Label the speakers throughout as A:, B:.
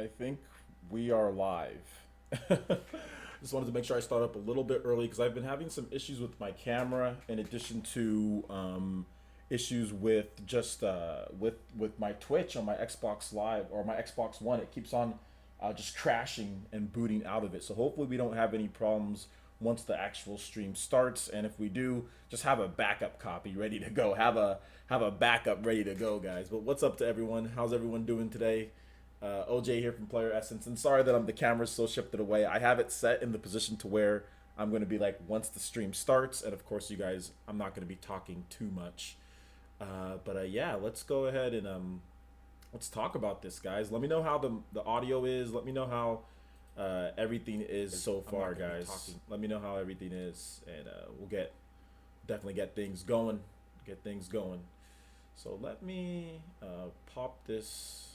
A: I think we are live. Just wanted to make sure I start up a little bit early because I've been having some issues with my camera, in addition to issues with just with my Twitch on my Xbox Live or my Xbox One. It keeps on just crashing and booting out of it. So hopefully we don't have any problems once the actual stream starts. And if we do, just have a backup copy ready to go. Have a backup ready to go, guys. But what's up to everyone? How's everyone doing today? OJ here from PlayerEssence, and sorry that the camera's so shifted away. I have it set in the position to where I'm going to be like once the stream starts, and of course you guys, I'm not going to be talking too much. But yeah, let's go ahead and let's talk about this, guys. Let me know how the audio is. Let me know how everything is so far, guys. Let me know how everything is, and we'll definitely get things going. So let me pop this.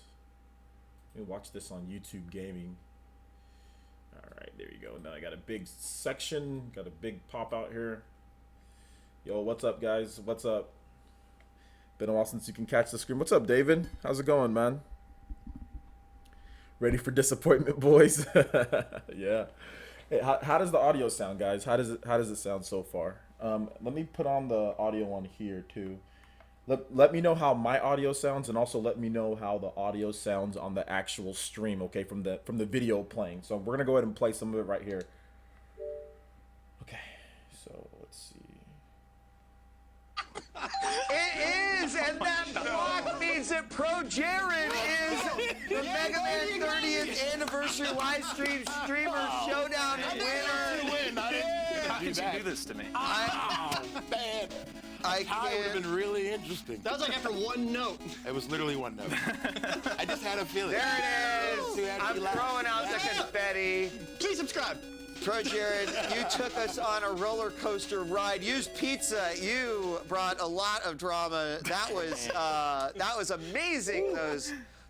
A: Let me watch this on YouTube Gaming. All right, there you go. Now I got a big section, got a big pop out here. Yo, what's up, guys? What's up? Been a while since you can catch the screen. What's up, David? How's it going, man? Ready for disappointment, boys? Yeah. Hey, how does the audio sound, guys? How does it sound so far? Let me put on the audio on here too. Let me know how my audio sounds, and also let me know how the audio sounds on the actual stream, okay, from the video playing. So we're gonna go ahead and play some of it right here. Okay, so let's see.
B: It is, and that block means that Pro Jared is the Mega Man 30th anniversary live stream streamer showdown winner.
C: How did you do this to me?
D: Man.
B: I
D: It would have
B: can't.
D: been really interesting.
E: That was like after one note.
D: It was literally one note. I just had a feeling.
B: There it is. I'm throwing out the confetti.
E: Please subscribe.
B: Pro Jared, you took us on a roller coaster ride. Used pizza. You brought a lot of drama. That was amazing.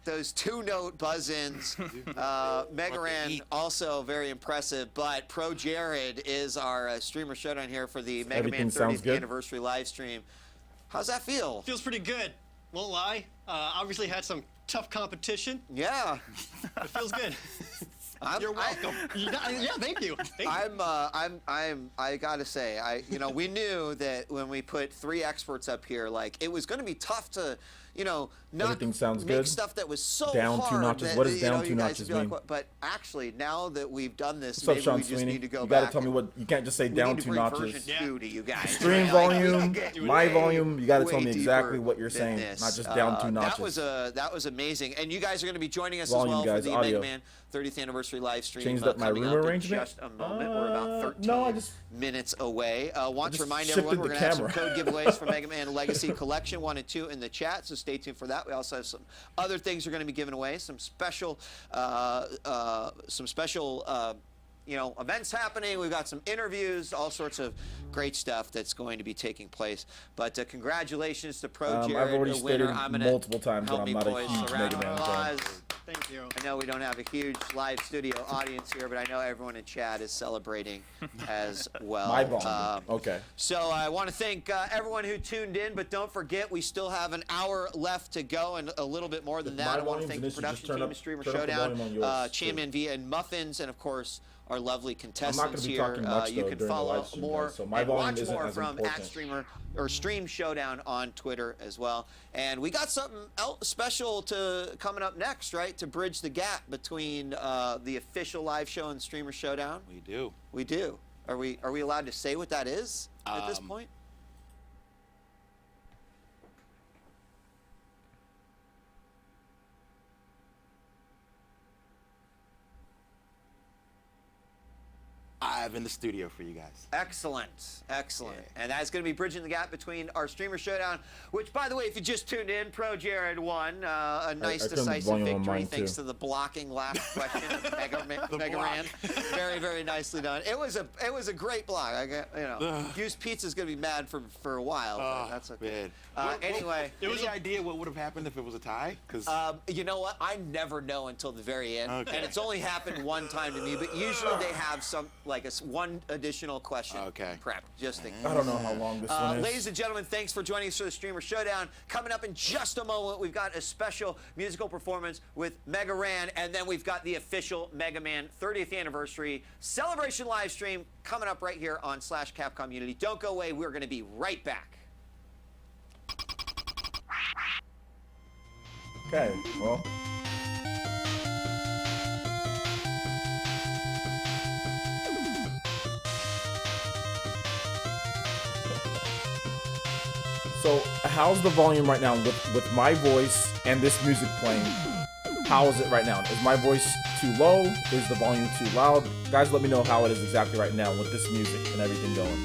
B: Those two-note buzz-ins. Mega Ran also very impressive, but Pro Jared is our streamer showdown here for the Mega Man
A: Everything sounds
B: 30th
A: good.
B: anniversary live stream. How's that feel?
E: Feels pretty good. Won't lie. Obviously had some tough competition.
B: Yeah.
E: It feels good.
B: You're welcome.
E: Yeah, thank you.
B: I gotta say, we knew that when we put 3 experts up here, like it was going to be tough to, not
A: Everything sounds
B: make
A: good.
B: stuff that was so
A: Down 2
B: hard.
A: notches.
B: That,
A: What does down
B: you
A: 2
B: guys
A: notches
B: would be like,
A: mean?
B: "What?" But actually, now that we've done this,
A: What's up,
B: maybe
A: Sean
B: we just
A: Sweeney?
B: need to go
A: You
B: back.
A: gotta tell me what you can't just say
B: we
A: down
B: need to
A: 2
B: bring
A: notches.
B: version 2 to you guys.
A: Stream
B: Like, we
A: volume,
B: get
A: my
B: way,
A: volume. You gotta tell
B: way
A: me exactly
B: deeper
A: what you're
B: than
A: saying,
B: this.
A: not just down 2 notches.
B: That was amazing, and you guys are going to be joining us
A: Volume,
B: as well
A: guys,
B: for the
A: audio.
B: Mega Man 30th anniversary live stream.
A: Changed up my
B: coming
A: room
B: up in
A: arrangement?
B: just a moment. We're about 13
A: no, I just
B: minutes away. Want to
A: just
B: remind
A: shifted
B: everyone we're
A: the
B: going to have some
A: camera.
B: code giveaways for Mega Man Legacy Collection 1 and 2 in the chat, so stay tuned for that. We also have some other things we're going to be giving away, some special events happening. We've got some interviews, all sorts of great stuff that's going to be taking place. But congratulations to Pro
A: I've
B: Jared,
A: already
B: the winner.
A: stated
B: I'm gonna
A: multiple times that
B: help
A: I'm
B: me,
A: not a
B: boys.
A: huge
B: A round
A: Mega
B: of
A: Man
B: applause.
A: fan.
E: Thank you.
B: I know we don't have a huge live studio audience here, but I know everyone in chat is celebrating as well.
A: My volume. Okay.
B: So I want to thank everyone who tuned in, but don't forget we still have an hour left to go and a little bit more than
A: If
B: that.
A: my
B: I want to
A: volume's
B: thank
A: an
B: the
A: issue, just
B: production
A: turn
B: team
A: up-
B: of Streamer
A: turn up the
B: Showdown,
A: volume on yours,
B: Champion V and Muffins, and of course our lovely
A: I'm not
B: contestants
A: gonna be
B: here.
A: talking much,
B: You
A: though,
B: can
A: during the
B: follow
A: live stream,
B: more
A: guys, so my
B: and
A: volume
B: watch
A: isn't
B: more
A: as
B: from
A: important.
B: Stream Showdown on Twitter as well. And we got something else special coming up next, right? To bridge the gap between the official live show and Streamer Showdown.
D: We do.
B: We do. Are we allowed to say what that is at this point?
D: Live in the studio for you guys.
B: Excellent, excellent.
D: Yeah.
B: And that's going to be bridging the gap between our Streamer Showdown, which, by the way, if you just tuned in, Pro Jared won a nice,
A: turned the
B: decisive
A: volume on
B: victory
A: mine,
B: thanks
A: too.
B: to the blocking last question of Mega Ran. Very, very nicely done. It was a great block. Used Pizza's going to be mad for a while, but that's okay.
D: Man.
B: Anyway,
D: Any idea what would have happened if it was a tie? Because
B: you know what? I never know until the very end,
D: Okay.
B: and it's only happened one time to me. But usually they have a one additional question.
D: Okay.
B: Prep, just think.
A: I don't know how long this one is.
B: Ladies and gentlemen, thanks for joining us for the Streamer Showdown. Coming up in just a moment, we've got a special musical performance with Mega Ran, and then we've got the official Mega Man 30th anniversary celebration live stream coming up right here on /Capcom Unity. Don't go away. We're going to be right back.
A: Okay, well. So, how's the volume right now with my voice and this music playing? How is it right now? Is my voice too low? Is the volume too loud? Guys, let me know how it is exactly right now with this music and everything going.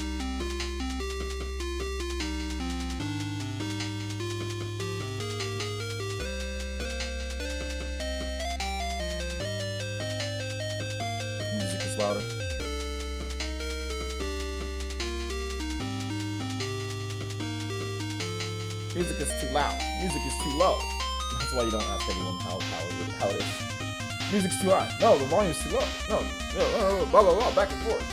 A: Music is louder. Music is too loud. Music is too low. That's why you don't ask anyone how it is. Music's too high. No, the volume's too low. No, blah blah blah, back and forth.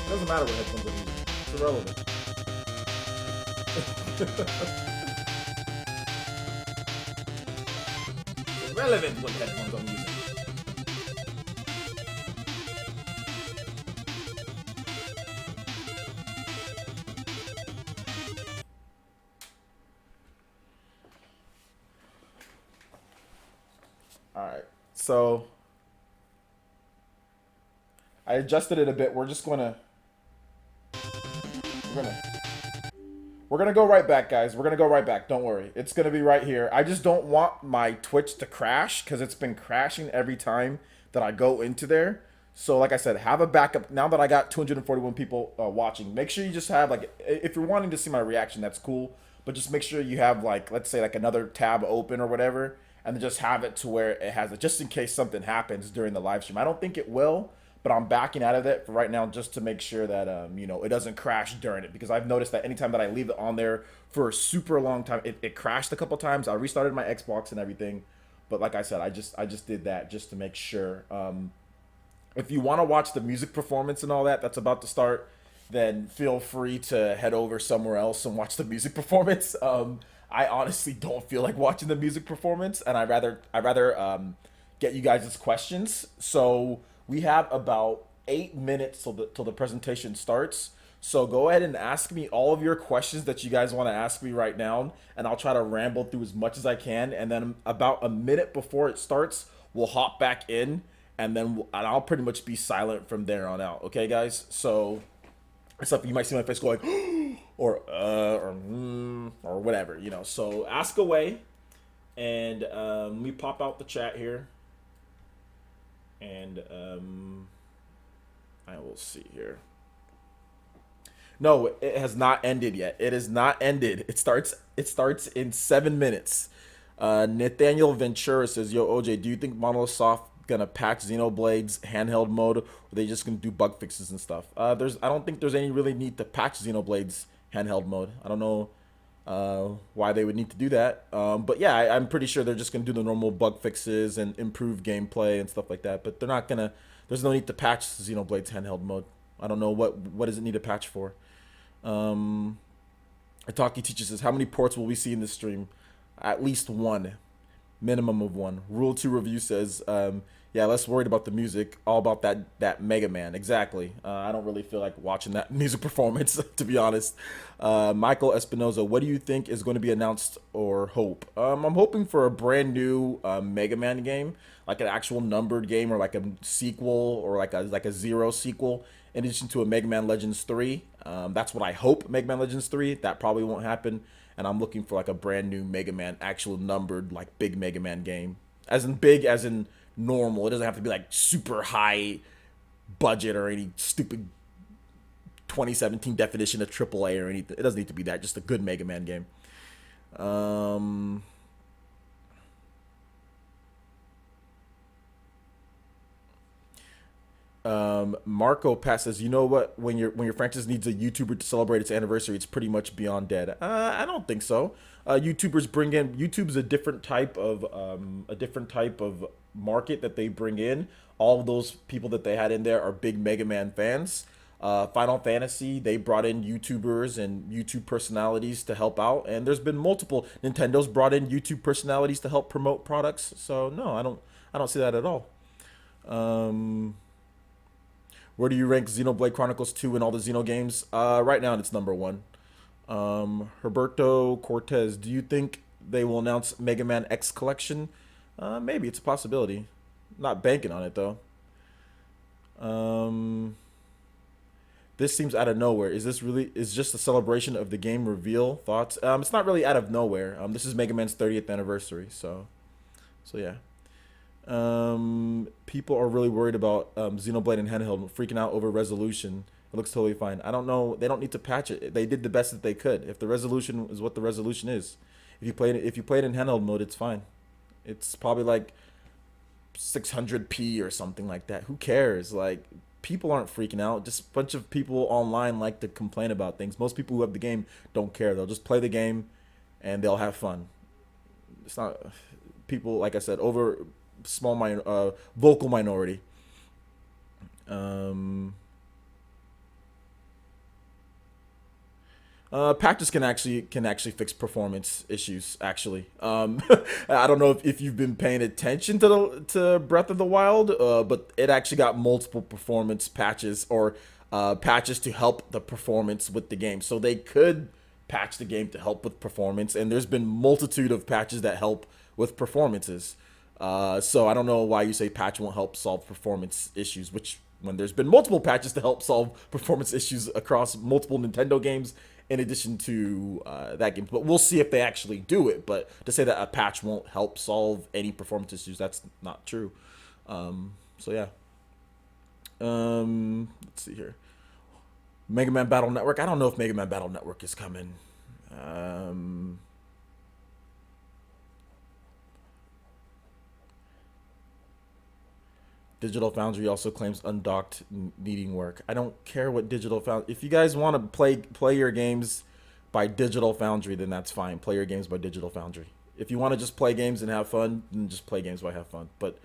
A: It doesn't matter what headphones I'm using. It's irrelevant. It's irrelevant what headphones I'm using. Alright, so I adjusted it a bit. We're gonna go right back, guys. We're gonna go right back. Don't worry. It's gonna be right here. I just don't want my Twitch to crash because it's been crashing every time that I go into there. So like I said, have a backup. Now that I got 241 people watching, make sure you just have like, if you're wanting to see my reaction, that's cool. But just make sure you have like, let's say like another tab open or whatever, and then just have it to where it has it just in case something happens during the live stream. I don't think it will, but I'm backing out of it for right now just to make sure that you know, it doesn't crash during it, because I've noticed that anytime that I leave it on there for a super long time, it crashed a couple times. I restarted my Xbox and everything, but like I said, I just did that just to make sure. If you want to watch the music performance and all that that's about to start, then feel free to head over somewhere else and watch the music performance. I honestly don't feel like watching the music performance, and I'd rather get you guys' questions. So we have about 8 minutes till the presentation starts. So go ahead and ask me all of your questions that you guys want to ask me right now, and I'll try to ramble through as much as I can. And then about a minute before it starts, we'll hop back in, and then I'll pretty much be silent from there on out. Okay, guys? So except you might see my face go like, or whatever, you know. So ask away, and let me pop out the chat here. And I will see here. No, it has not ended yet. It is not ended. It starts in 7 minutes. Nathaniel Ventura says, "Yo, OJ, do you think Monolith Soft gonna patch Xenoblade's handheld mode, or are they just gonna do bug fixes and stuff?" I don't think there's any really need to patch Xenoblade's handheld mode. I don't know why they would need to do that. But yeah, I'm pretty sure they're just gonna do the normal bug fixes and improve gameplay and stuff like that. But they're not gonna. There's no need to patch Xenoblade's handheld mode. I don't know what does it need to patch for. Itaki teaches us, how many ports will we see in this stream? At least one, minimum of one. Rule 2 review says, yeah, less worried about the music, all about that Mega Man. Exactly. I don't really feel like watching that music performance, to be honest. Michael Espinoza, what do you think is going to be announced or hope? I'm hoping for a brand new Mega Man game, like an actual numbered game, or like a sequel, or like a Zero sequel, in addition to a Mega Man Legends 3. That's what I hope, Mega Man Legends 3. That probably won't happen. And I'm looking for like a brand new Mega Man, actual numbered, like big Mega Man game. As in big, as in normal. It doesn't have to be like super high budget or any stupid 2017 definition of AAA or anything. It doesn't need to be that. Just a good Mega Man game. Marco Pass says, you know what? When your franchise needs a YouTuber to celebrate its anniversary, it's pretty much beyond dead. I don't think so. YouTubers bring in YouTube's a different type of market that they bring in. All of those people that they had in there are big Mega Man fans. Final Fantasy, they brought in YouTubers and YouTube personalities to help out, and there's been multiple. Nintendo's brought in YouTube personalities to help promote products. So no, I don't see that at all. Where do you rank Xenoblade Chronicles 2 in all the Xeno games? Right now, it's number 1. Herberto Cortez, do you think they will announce Mega Man X Collection? Maybe, it's a possibility. Not banking on it, though. This seems out of nowhere. Is just a celebration of the game reveal? Thoughts? It's not really out of nowhere. This is Mega Man's 30th anniversary, so yeah. People are really worried about Xenoblade and handheld, freaking out over resolution. It looks totally fine. I don't know. They don't need to patch it. They did the best that they could. If the resolution is what the resolution is, if you play it in handheld mode, it's fine. It's probably like 600p or something like that. Who cares? Like, people aren't freaking out. Just a bunch of people online like to complain about things. Most people who have the game don't care. They'll just play the game and they'll have fun. It's not people, like I said, over vocal minority. Patches can actually fix performance issues. Actually, I don't know if you've been paying attention to Breath of the Wild, but it actually got multiple performance patches or patches to help the performance with the game. So they could patch the game to help with performance, and there's been multitude of patches that help with performances. So I don't know why you say patch won't help solve performance issues, which when there's been multiple patches to help solve performance issues across multiple Nintendo games in addition to that game. But we'll see if they actually do it. But to say that a patch won't help solve any performance issues, that's not true. So yeah. Let's see here. Mega Man Battle Network. I don't know if Mega Man Battle Network is coming. Digital Foundry also claims undocked needing work. I don't care what Digital Foundry. If you guys want to play your games by Digital Foundry, then that's fine. Play your games by Digital Foundry. If you want to just play games and have fun, then just play games by have fun. But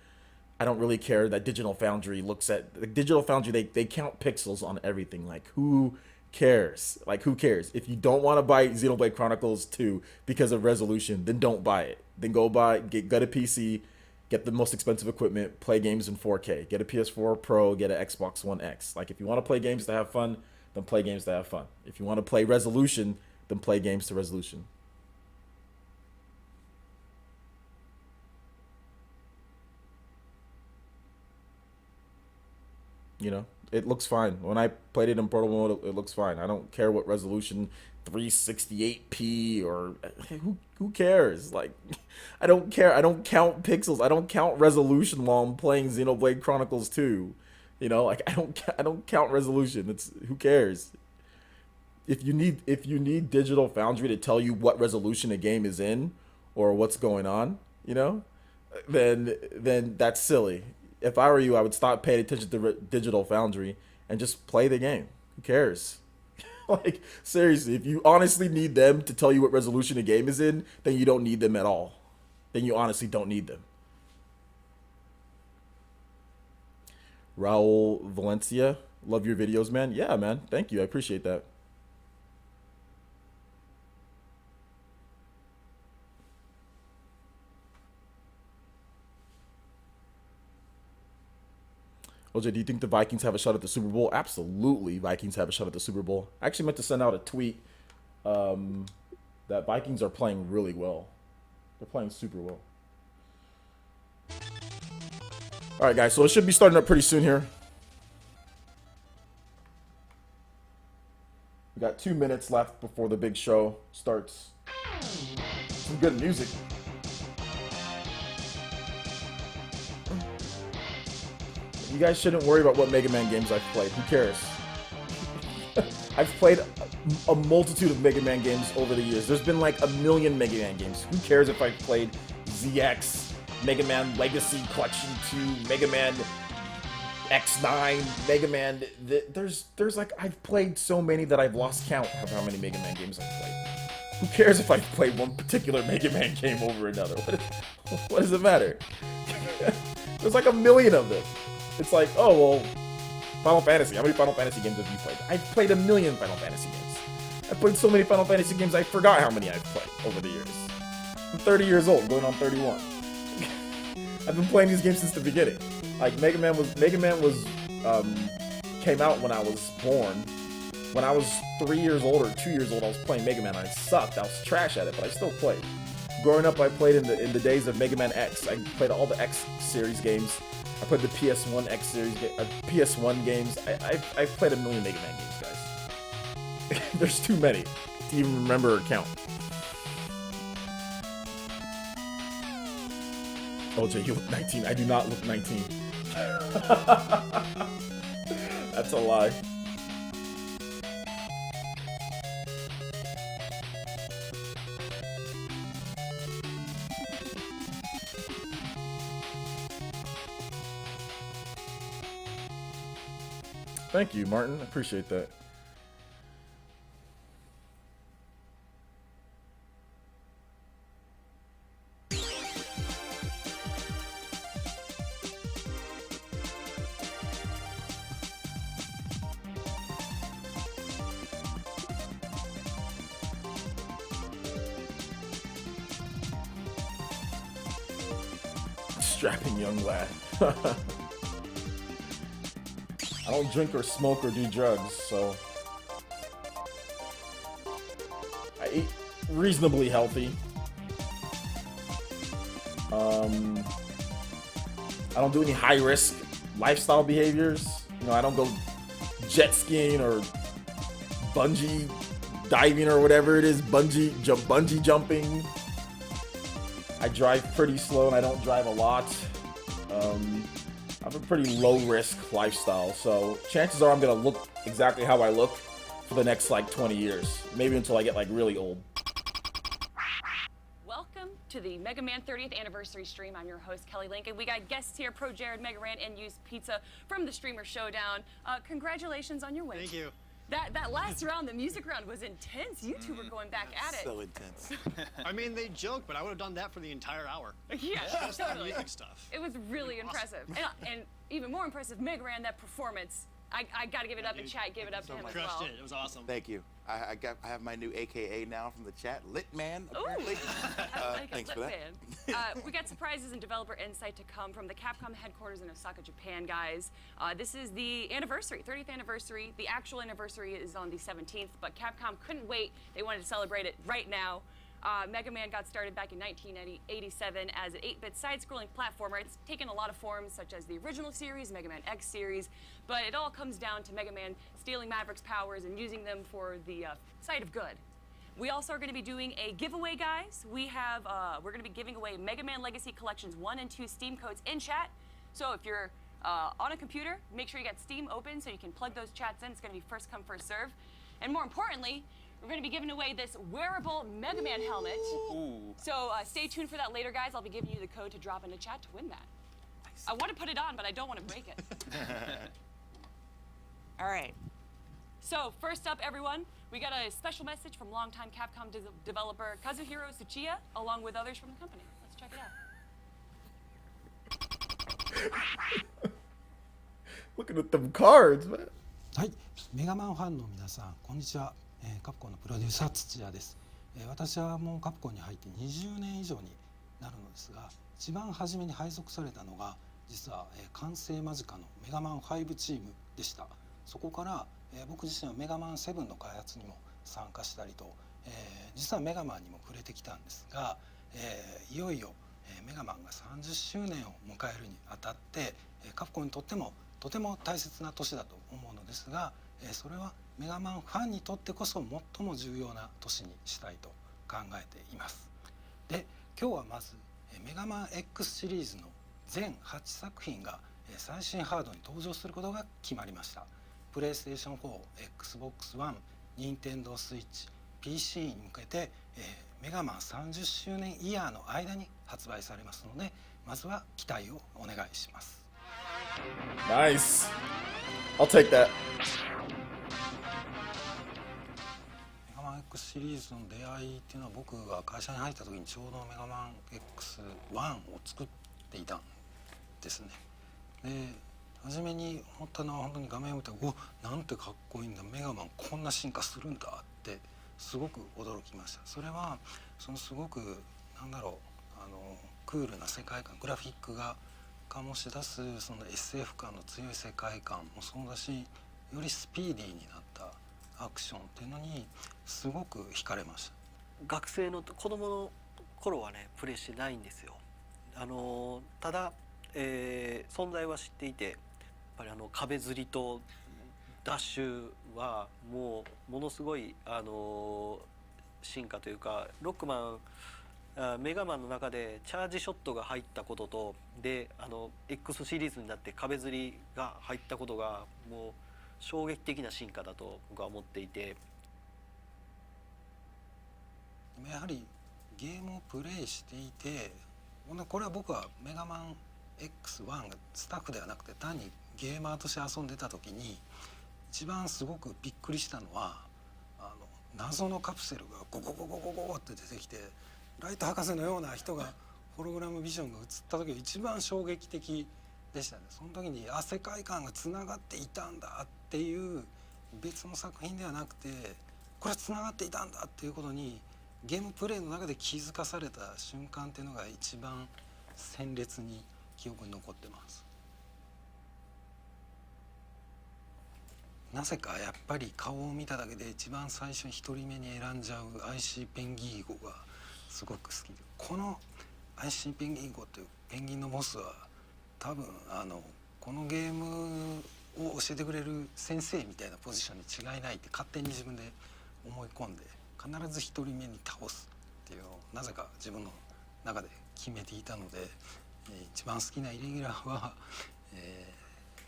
A: I don't really care that Digital Foundry looks at Digital Foundry. They count pixels on everything. Like, who cares? Like, who cares? If you don't want to buy Xenoblade Chronicles 2 because of resolution, then don't buy it. Then go get a PC. Get the most expensive equipment, play games in 4K. Get a PS4 Pro, get an Xbox One X. Like, if you want to play games to have fun, then play games to have fun. If you want to play resolution, then play games to resolution. You know, it looks fine. When I played it in portable mode, it looks fine. I don't care what resolution, 368p or who cares? Like, I don't care. I don't count pixels. I don't count resolution while I'm playing Xenoblade Chronicles 2. You know, like, I don't count resolution. It's, who cares? If you need Digital Foundry to tell you what resolution a game is in or what's going on, you know, then that's silly. If I were you, I would stop paying attention to Digital Foundry and just play the game. Who cares? Like, seriously, if you honestly need them to tell you what resolution a game is in, then you don't need them at all. Then you honestly don't need them. Raul Valencia, love your videos, man. Yeah, man. Thank you. I appreciate that. OJ, do you think the Vikings have a shot at the Super Bowl? Absolutely, Vikings have a shot at the Super Bowl. I actually meant to send out a tweet that Vikings are playing really well. They're playing super well. All right, guys, so it should be starting up pretty soon here. We got 2 minutes left before the big show starts. Some good music. You guys shouldn't worry about what Mega Man games I've played. Who cares? I've played a multitude of Mega Man games over the years. There's been like a million Mega Man games. Who cares if I've played ZX, Mega Man Legacy Collection 2, Mega Man X9, Mega Man. There's like, I've played so many that I've lost count of how many Mega Man games I've played. Who cares if I play one particular Mega Man game over another? What does it matter? There's like a million of them. It's like, oh well, Final Fantasy. How many Final Fantasy games have you played? I've played a million Final Fantasy games. I've played so many Final Fantasy games I forgot how many I've played over the years. I'm 30 years old, going on 31. I've been playing these games since the beginning. Like Mega Man came out when I was born. When I was 3 years old or 2 years old, I was playing Mega Man. I sucked. I was trash at it, but I still played. Growing up, I played in the days of Mega Man X. I played all the X series games. I played the PS1 X series, PS1 games. I've played a million Mega Man games, guys. There's too many to even remember or count. OJ, you look 19. I do not look 19. That's a lie. Thank you, Martin. I appreciate that. Strapping young lad. I don't drink or smoke or do drugs, so I eat reasonably healthy. I don't do any high risk lifestyle behaviors. You know, I don't go jet skiing or bungee diving or whatever it is, bungee jumping. I drive pretty slow and I don't drive a lot. I have a pretty low-risk lifestyle, so chances are I'm gonna look exactly how I look for the next like 20 years, maybe until I get like really old.
F: Welcome to the Mega Man 30th anniversary stream. I'm your host, Kelly Lincoln. We got guests here, Pro Jared, Mega Ran, and Used Pizza from the Streamer Showdown. Congratulations on your win.
E: Thank you.
F: That last round, the music round, was intense. You two were going back at it.
D: So intense.
E: I mean, they joke, but I would have done that for the entire hour.
F: Yeah,
E: Just the
F: totally.
E: music stuff.
F: It was really impressive. And even more impressive, Mega Ran, that performance. I got to give it up in chat. Give it up to him as
E: Crushed
F: well.
E: it. It was awesome.
D: Thank you. I have my new AKA now from the chat, Lit Man. Apparently. Thanks for that.
F: We got surprises and developer insight to come from the Capcom headquarters in Osaka, Japan, guys. This is the anniversary, 30th anniversary. The actual anniversary is on the 17th, but Capcom couldn't wait. They wanted to celebrate it right now. Mega Man got started back in 1987 as an 8-bit side-scrolling platformer. It's taken a lot of forms, such as the original series, Mega Man X series, but it all comes down to Mega Man stealing Maverick's powers and using them for the side of good. We also are going to be doing a giveaway, guys. We're going to be giving away Mega Man Legacy Collections 1 and 2 Steam codes in chat. So if you're on a computer, make sure you got Steam open so you can plug those chats in. It's going to be first come, first serve. And more importantly, we're going to be giving away this wearable Mega Man helmet.
C: Ooh.
F: So stay tuned for that later, guys. I'll be giving you the code to drop into chat to win that. Nice. I want to put it on, but I don't want to break it. All right. So first up, everyone, we got a special message from longtime Capcom developer Kazuhiro Tsuchiya, along with others from the company. Let's check it out.
A: Looking at them cards, man.
G: はい、メガマンファンの皆さん、こんにちは。カプコンのプロデューサー土屋です。私はもうカプコンに入って20年以上になるのですが、一番初めに配属されたのが実は完成間近のメガマン5チームでした。そこから僕自身はメガマン7の開発にも参加したりと、実はメガマンにも触れてきたんですが、いよいよメガマンが30周年を迎えるにあたってカプコンにとってもとても大切な年だと思うのですが、それはメガマンファンにとってこそ最も重要な年にしたいと考えています。で、今日はまずメガマン X シリーズの全8作品が最新ハードに登場することが決まりました。プレイステーション4、Xbox One、Nintendo Switch、PC に向けてメガマン30周年イヤーの間に発売されますので、まずは期待をお願いします。
A: Nice. I'll take that.
G: メガマン X シリーズの出会いっていうのは僕が会社に入った時にちょうどメガマン X1 を作っていたんですね。で初めに思ったのは本当に画面を見たら「おなんてかっこいいんだ、メガマンこんな進化するんだ」ってすごく驚きました。それはそのすごくなんだろうクールな世界観、グラフィックが醸し出すその SF 感の強い世界観もそうだし、よりスピーディーになったアクションっていうのにすごく惹かれました。
H: 学生の子供の頃はねプレイしてないんですよ。ただ、存在は知っていて、やっぱり壁釣りとダッシュはもうものすごい進化というか、ロックマンメガマンの中でチャージショットが入ったこととでX シリーズになって壁釣りが入ったことがもう衝撃的な進化だと僕は思っていて、
G: やはりゲームをプレイしていて、これは僕はメガマン X1 がスタッフではなくて単にゲーマーとして遊んでた時に一番すごくびっくりしたのは謎のカプセルがゴゴゴゴゴゴって出てきて、ライト博士のような人がホログラムビジョンが映った時が一番衝撃的でしたね。その時に世界観がつながっていたんだっていう別の作品ではなくて、これはつながっていたんだっていうことにゲームプレイの中で気づかされた瞬間っていうのが一番鮮烈に記憶に残ってます。なぜかやっぱり顔を見ただけで一番最初に一人目に選んじゃう IC ペンギーゴがすごく好きで、この IC ペンギンゴっていうペンギンのボスは多分このゲームを教えてくれる先生みたいなポジションに違いないって勝手に自分で思い込んで、必ず一人目に倒すっていうのをなぜか自分の中で決めていたので、一番好きなイレギュラーは、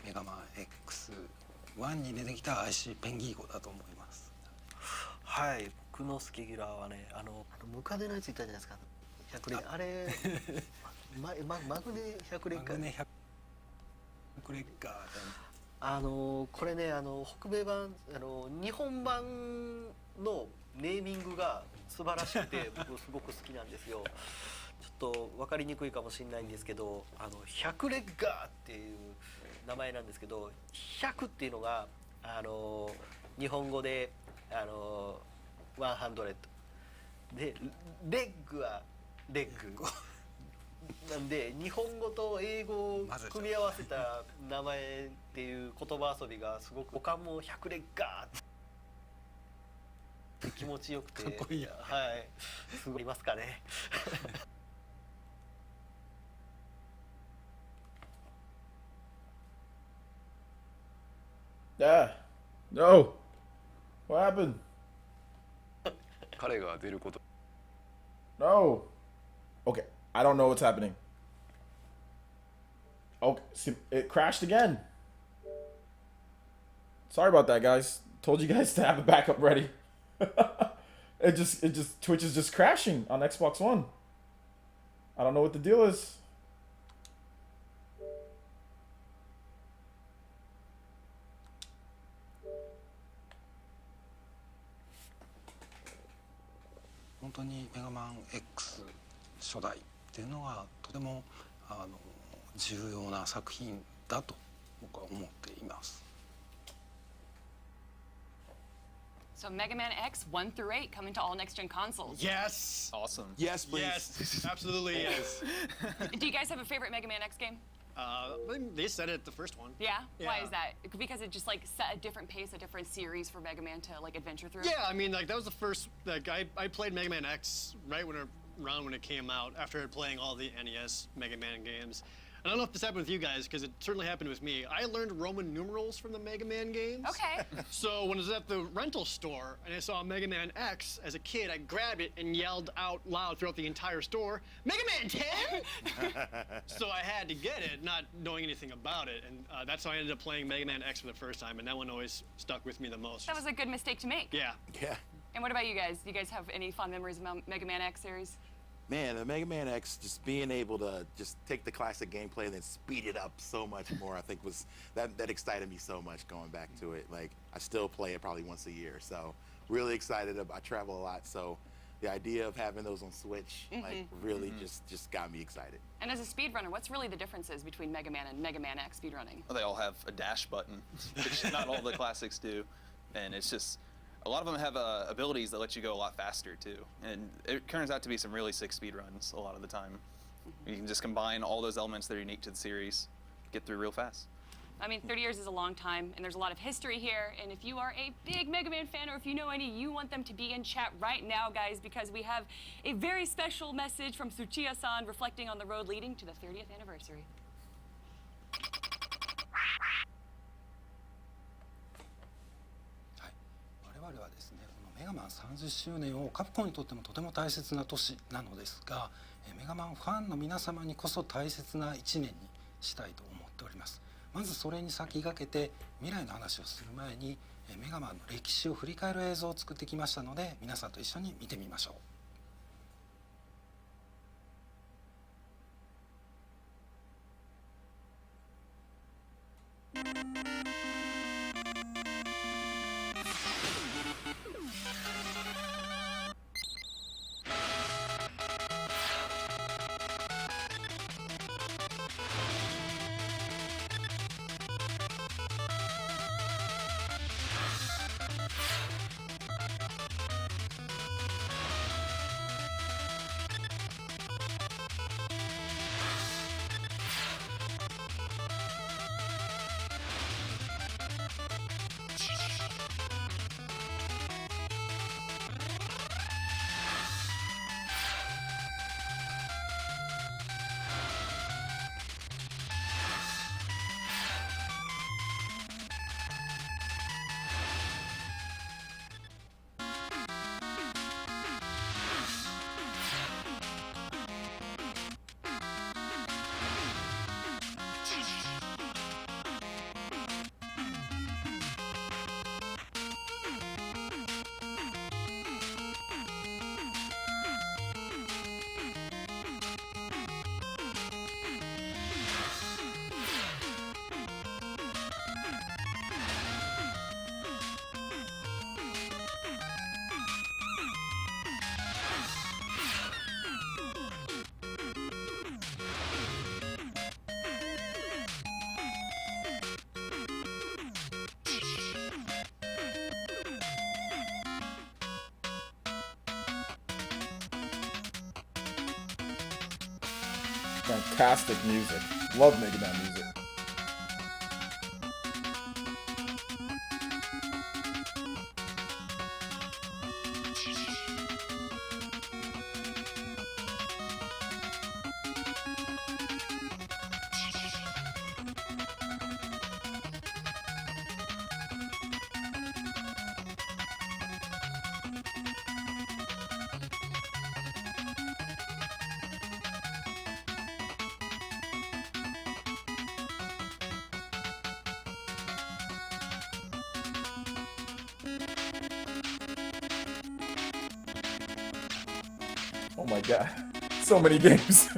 G: メガマン X1 に出てきた IC ペンギーゴだと思います。
H: はい、僕のスケギュラーはねムカデのやついたじゃないですか、100連あれマグネ100連か、
G: マグネ100レッカーで
H: これね北米版日本版のネーミングが素晴らしくて僕すごく好きなんですよ。ちょっと分かりにくいかもしれないんですけど100レッガーっていう名前なんですけど、100っていうのが日本語で100でレッグはレッグなんで日本語と英語を組み合わせた名前っていう言葉遊びがすごく他も100レッガーって気持ちよくて
G: かっこいいよね。
H: はいすごいいますかね。
A: Yeah. No. What happened?
C: 彼が出ること
A: No. Okay. I don't know what's happening. Okay. See, it crashed again. Sorry about that, guys. Told you guys to have a backup ready. Twitch is just crashing on Xbox One. I don't know what the deal is.
G: 本当にメガマン X 初代っていうのはとても重要な作品だと僕は思っています。
F: So Mega Man X 1 through 8 coming to all next-gen consoles.
E: Yes.
C: awesome.
D: Yes, please.
E: Yes. Absolutely yes.
F: Do you guys have a favorite Mega Man X game?
E: They said it the first one.
F: Yeah? Why
E: Yeah.
F: is that? Because it just like set a different pace, a different series for Mega Man to like adventure through?
E: Yeah, I mean, like that was the first. Like I played Mega Man X right around when it came out after playing all the NES Mega Man games. I don't know if this happened with you guys because it certainly happened with me. I learned Roman numerals from the Mega Man games.
F: Okay.
E: So when I was at the rental store and I saw Mega Man X as a kid, I grabbed it and yelled out loud throughout the entire store, "Mega Man 10!" So I had to get it, not knowing anything about it, and that's how I ended up playing Mega Man X for the first time, and that one always stuck with me the most.
F: That was a good mistake to make.
E: Yeah.
D: Yeah.
F: And what about you guys? Do you guys have any fond memories about Mega Man X series?
D: man, the Mega Man X, just being able to just take the classic gameplay and then speed it up so much more, I think was that excited me so much going back to it. Like, I still play it probably once a year, so really excited. I travel a lot, so the idea of having those on Switch like really just got me excited.
F: And as a speedrunner, what's really the differences between Mega Man and Mega Man X speedrunning?
C: Well, they all have a dash button, which not all the classics do, and it's just a lot of them have abilities that let you go a lot faster too, and it turns out to be some really sick speedruns a lot of the time. You can just combine all those elements that are unique to the series, get through real fast.
F: I mean, 30 years is a long time, and there's a lot of history here. And if you are a big Mega Man fan, or if you know any, you want them to be in chat right now, guys, because we have a very special message from Tsuchiya-san reflecting on the road leading to the 30th anniversary.
G: 我々はですね、このメガマン30周年をカプコンにとってもとても大切な年なのですが、メガマンファンの皆様にこそ大切な1年にしたいと思っております。まずそれに先駆けて未来の話をする前にメガマンの歴史を振り返る映像を作ってきましたので、皆さんと一緒に見てみましょう。
A: Fantastic music. Love Mega Man music. Oh my god. So many games.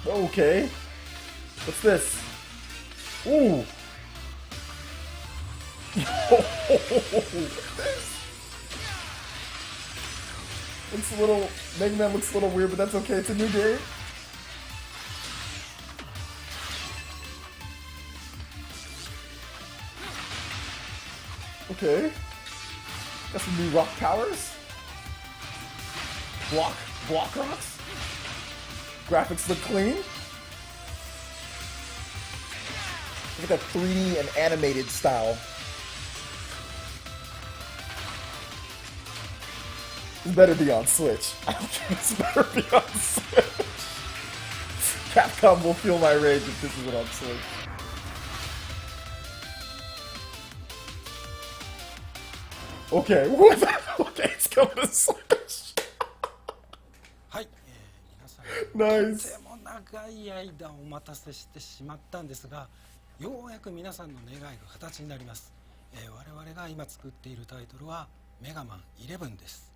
A: Okay. What's this? Ooh. Looks a little, Mega Man looks a little weird, but that's okay. It's a new game. Okay. Got some new rock powers. Block rocks. Graphics look clean. Look at that 3D and animated style. This better be on Switch. I don't think this better be on Switch. Capcom will feel my rage if this isn't on Switch. Okay, what the? Okay, it's coming to Switch.
G: はい、皆さん
A: Nice.
G: とても長い間お待たせしてしまったんですが、ようやく皆さんの願いが形になります。我々が今作っているタイトルはメガマン11です。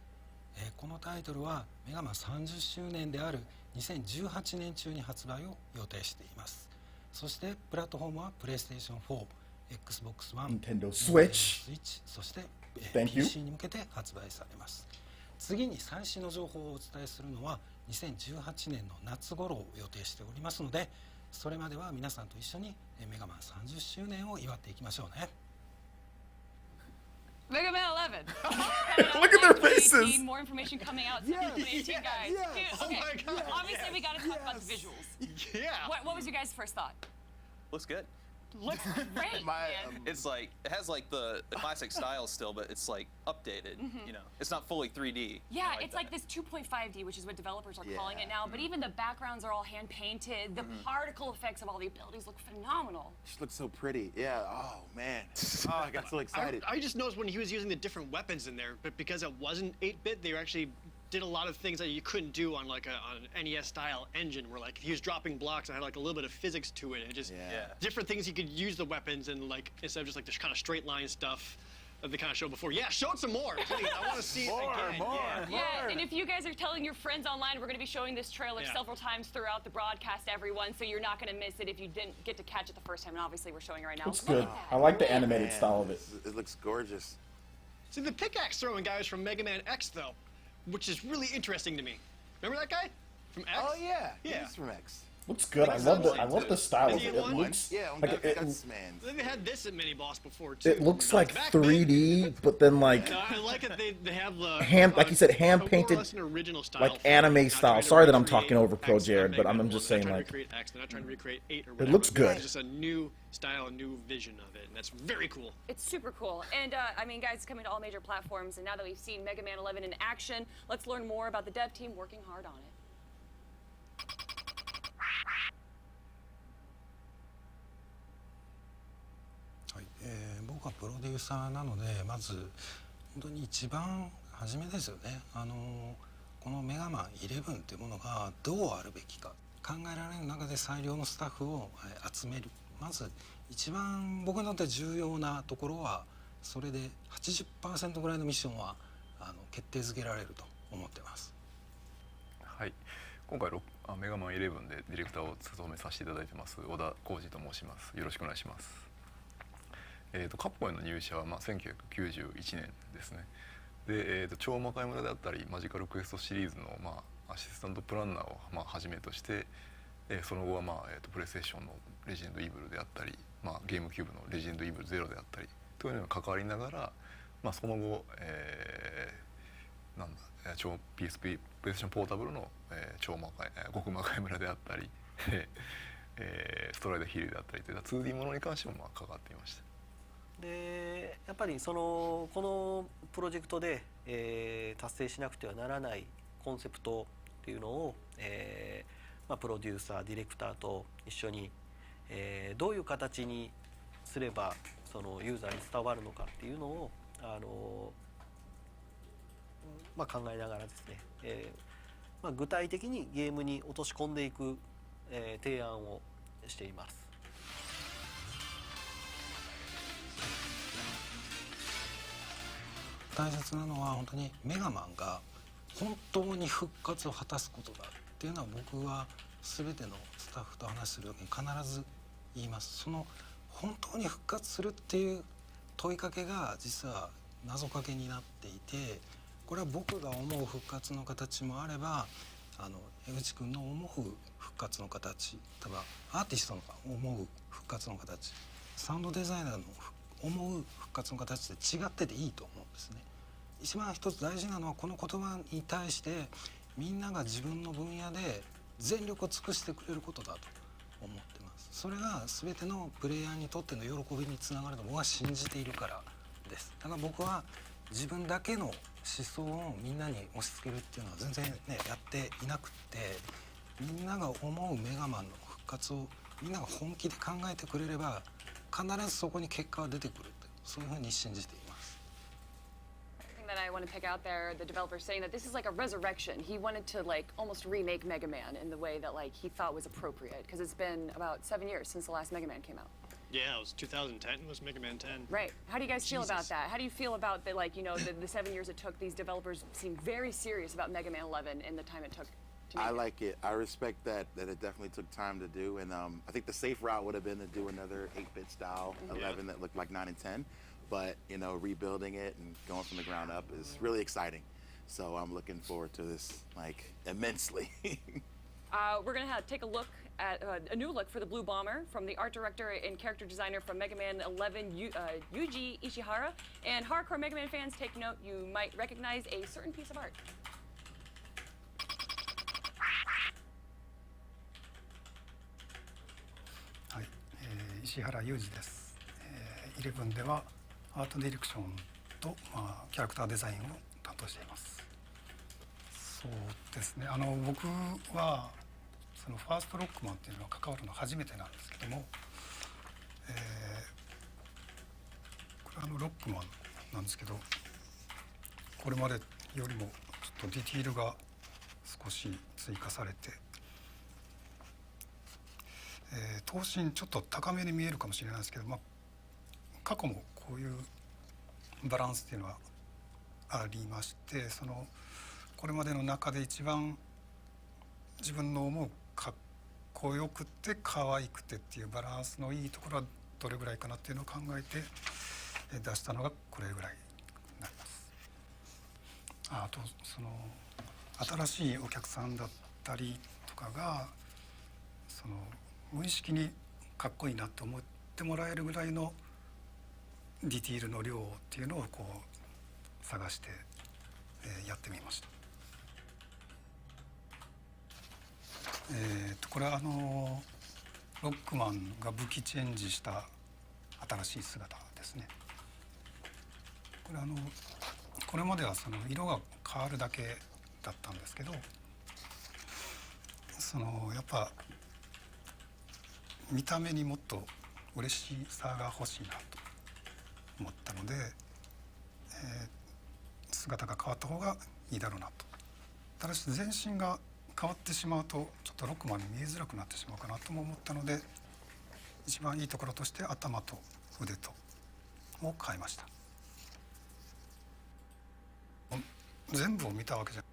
G: このタイトルはメガマン30周年である2018年中に発売を予定しています。そしてプラットフォームは PlayStation 4、Xbox One、Nintendo
A: Switch、
G: Switch、そして
A: Thank you.
G: PC に向けて発売されます。次に最新の情報をお伝えするのは2018年の夏頃を予定しておりますので、それまでは皆さんと一緒にメガマン30周年を祝っていきましょうね。
F: Mega Man 11.
A: Look at their
F: Like 2018,
A: faces.
F: More information coming out soon. 2018, guys.
E: yes.
F: Dude,
E: Oh
F: okay.
E: my God,
F: Obviously, we got to talk about the visuals.
E: Yeah.
F: What was your guys' first thought?
C: Looks good.
F: Looks great, man.
C: It's like it has like the classic style still, but it's like updated. You know, it's not fully 3D.
F: Yeah,
C: I
F: it's
C: that.
F: like this 2.5D, which is what developers are calling
D: Yeah.
F: it now. But even the backgrounds are all hand painted. The particle effects of all the abilities look phenomenal.
D: She looks so pretty. Yeah. Oh man. Oh, I got so excited.
E: I just noticed when he was using the different weapons in there, but because it wasn't 8-bit, they actually did a lot of things that you couldn't do on like an NES style engine, where like he was dropping blocks and had like a little bit of physics to it, and just
C: Yeah.
E: different things he could use the weapons and like instead of just like this kind of straight line stuff that they kind of showed before. Yeah, show it some more, please. I want to see it again.
F: Yeah, and if you guys are telling your friends online, we're going to be showing this trailer
E: Yeah.
F: several times throughout the broadcast, everyone, so you're not going to miss it if you didn't get to catch it the first time. And obviously, we're showing it right now.
A: Looks
F: Look
A: good.
F: at that.
A: I like the animated
D: Man,
A: style of it.
D: It looks gorgeous.
E: See, the pickaxe throwing guy is from Mega Man X though, which is really interesting to me. Remember that guy from X?
D: Oh yeah.
E: Yeah.
D: He's from X.
A: Looks good. I love the style of it. It
E: One?
A: looks
D: Yeah. On
A: like
D: Guts Man.
E: They had this at Mini Boss before too.
A: it looks like
E: Back
A: 3D, but then like
E: then. I like it. They have the
A: like you said, hand
E: more or
A: painted,
E: less an original style
A: like
E: for it.
A: anime
E: Not
A: style.
E: trying to
A: Sorry that I'm
E: recreate
A: talking over Pro
E: X,
A: Jared, but
E: Mega
A: I'm
E: Man
A: just
E: one.
A: saying
E: They're not
A: like
E: trying to recreate X. They're not trying to recreate 8 or whatever.
A: looks good.
E: It's just a new style, a new vision of it, and that's very cool.
F: It's super cool. And I mean, guys, it's coming to all major platforms. And now that we've seen Mega Man 11 in action, let's learn more about the dev team working hard on it.
G: はい、僕はプロデューサーなので、まず本当に一番初めですよね。このメガマン11っていうものがどうあるべきか考えられる中で最良のスタッフを集める。まず一番僕にとって重要なところはそれで 80% ぐらいのミッションは決定づけられると思ってます。
I: はい、今回メガマン11でディレクターを務めさせていただいてます小田浩二と申します。よろしくお願いします。カプコンへの入社は1991年ですね。で、超魔界村であったりマジカルクエストシリーズのアシスタントプランナーをはじめとして、その後はプレイステーションのレジェンドイーブルであったり、ゲームキューブのレジェンドイーブルゼロであったりというのに関わりながら、その後、超 PSP プレイステーションポータブルの、超魔界極魔界村であったり、ストライダーヒルであったりといった 2D ものに関しても関わっていました。
H: でやっぱりこのプロジェクトで、達成しなくてはならないコンセプトっていうのを、プロデューサーディレクターと一緒に、どういう形にすればそのユーザーに伝わるのかっていうのを考えながらですね、具体的にゲームに落とし込んでいく、提案をしています。
G: 大切なのは本当にメガマンが本当に復活を果たすことだっていうのは僕は全てのスタッフと話する時に必ず言います。その本当に復活するっていう問いかけが実は謎かけになっていて、これは僕が思う復活の形もあれば、江口君の思う復活の形、例えばアーティストの思う復活の形、サウンドデザイナーの思う復活の形って違ってていいと思うんですね。一番一つ大事なのはこの言葉に対してみんなが自分の分野で全力を尽くしてくれることだと思ってます。それが全てのプレイヤーにとっての喜びにつながると僕は信じているからです。だから僕は自分だけの思想をみんなに押し付けるっていうのは全然ねやっていなくって、みんなが思うメガマンの復活をみんなが本気で考えてくれれば必ずそこに結果は出てくるって、そういうふうに信じています。
F: That I want to pick out there, the developer saying that this is like a resurrection. He wanted to like almost remake Mega Man in the way that like he thought was appropriate, because it's been about 7 years since the last Mega Man came out.
E: Yeah, it was 2010. It was Mega Man 10.
F: Right. How do you guys feel about that? How do you feel about the like the 7 years it took? These developers seem very serious about Mega Man 11 and the time it took to make
D: I
F: it.
D: like it. I respect that it definitely took time to do, and I think the safe route would have been to do another 8-bit style 11 that looked like 9 and 10. But rebuilding it and going from the ground up is really exciting. So I'm looking forward to this like immensely.
F: We're gonna take a look at a new look for the Blue Bomber from the art director and character designer from Mega Man 11, Yuji Ishihara. And hardcore Mega Man fans, take note, you might recognize a certain piece of art.
J: はい、石原裕二です。11ではアートディレクションと、キャラクターデザインを担当しています。そうですね。僕はそのファーストロックマンっていうのは関わるの初めてなんですけども、これロックマンなんですけど、これまでよりもちょっとディティールが少し追加されて、頭身ちょっと高めに見えるかもしれないですけど、過去もこういうバランスっていうのはありまして、これまでの中で一番自分の思うかっこよくて可愛くてっていうバランスのいいところはどれぐらいかなっていうのを考えて出したのがこれぐらいになります。あと新しいお客さんだったりとかが無意識にかっこいいなと思ってもらえるぐらいのディティールの量っていうのをこう探して、やってみました。これはロックマンが武器チェンジした新しい姿ですね。これこれまでは色が変わるだけだったんですけど、やっぱ見た目にもっと嬉しさが欲しいなと思ったので、姿が変わった方がいいだろうなと。ただし全身が変わってしまうとちょっとロックマンに見えづらくなってしまうかなとも思ったので、一番いいところとして頭と腕とを変えました。全部を見たわけじゃ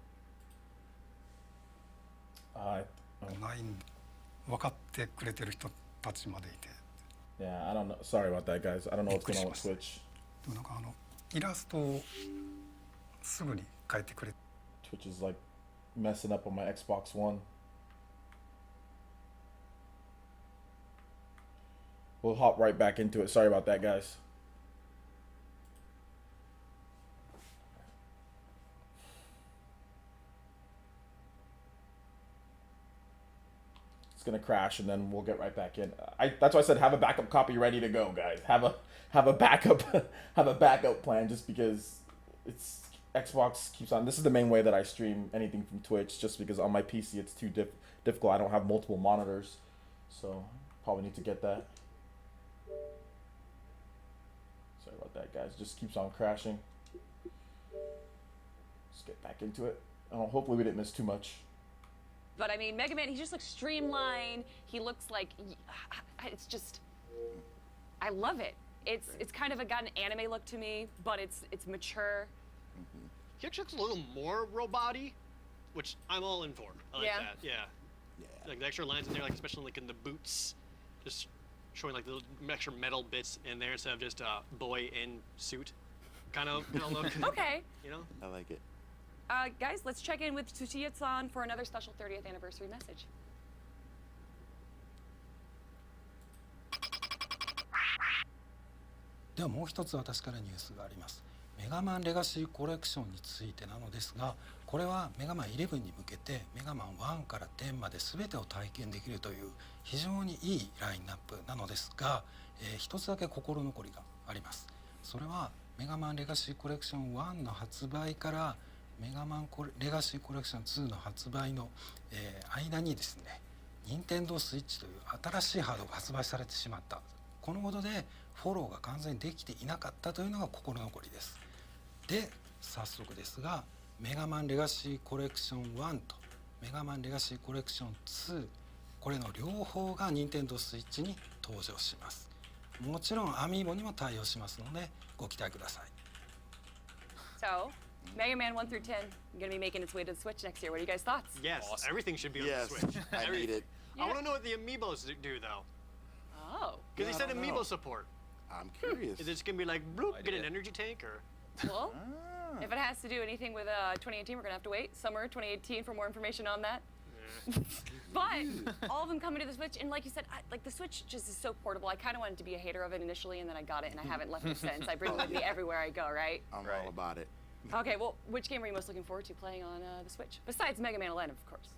J: ないんで、分かってくれてる人たちまでいて。
A: Yeah, I don't know. Sorry about that, guys. I don't know what's going on with Twitch.
J: でもイラストをすぐに変えてくれ。
A: Twitch is like messing up on my Xbox One. We'll hop right back into it. Sorry about that, guys. It's gonna crash and then we'll get right back in. That's why I said have a backup copy ready to go, guys. Have a backup have a backup plan, just because it's Xbox keeps on. This is the main way that I stream anything from Twitch, just because on my PC it's too difficult. I don't have multiple monitors, so probably need to get that. Sorry about that, guys. Just keeps on crashing. Let's get back into it. Hopefully we didn't miss too much.
F: But I mean, Mega Man, he just looks streamlined. He looks like, it's just, I love it. It's kind of got an anime look to me, but it's mature.
E: He actually looks a little more robot-y, which I'm all in for. I like that. Yeah. Like the extra lines in there, like especially like in the boots, just showing like the extra metal bits in there instead of just a boy in suit kind of look.
F: Okay.
E: You know?
D: I like it.
F: Guys, let's check in with Tsuchiya-san for another special 30th anniversary message.
G: ではもう一つ私からニュースがあります。メガマンレガシーコレクションについてなのですが、これはメガマン11に向けてメガマン1から10まで全てを体験できるという非常にいいラインナップなのですが、一つだけ心残りがあります。それはメガマンレガシーコレクション1の発売からメガマンレガシーコレクション2の発売の、間にですね、任天堂スイッチという新しいハードが発売されてしまった。このことでフォローが完全にできていなかったというのが心残りです。で、早速ですが、メガマンレガシーコレクション1とメガマンレガシーコレクション2、これの両方が任天堂スイッチに登場します。もちろんアミーボにも対応しますのでご期待ください。
F: So, Mega Man 1 through 10 going to be making its way to the Switch next year. What are you guys' thoughts?
E: Yes,
C: Awesome.
E: everything should be on
D: Yes,
E: the Switch.
D: I need it.
E: I want to know what the amiibos do though,
F: Oh.
E: because
D: Yeah,
E: they
D: I
E: said
D: don't
E: amiibo
D: know.
E: support.
D: I'm curious.
E: Is it just gonna be like bloop, get an
C: idea.
E: energy tank or?
F: Well, if it has to do anything with 2018, we're going to have to wait. Summer 2018 for more information on that. But all of them coming to the Switch, and like you said, like the Switch just is so portable. I kind of wanted to be a hater of it initially, and then I got it, and I haven't left it since. I bring it with me everywhere I go, right?
D: I'm
C: Right.
D: all about it.
F: Okay, well, which game are you most looking forward to playing on the Switch? Besides Mega Man 11, of course.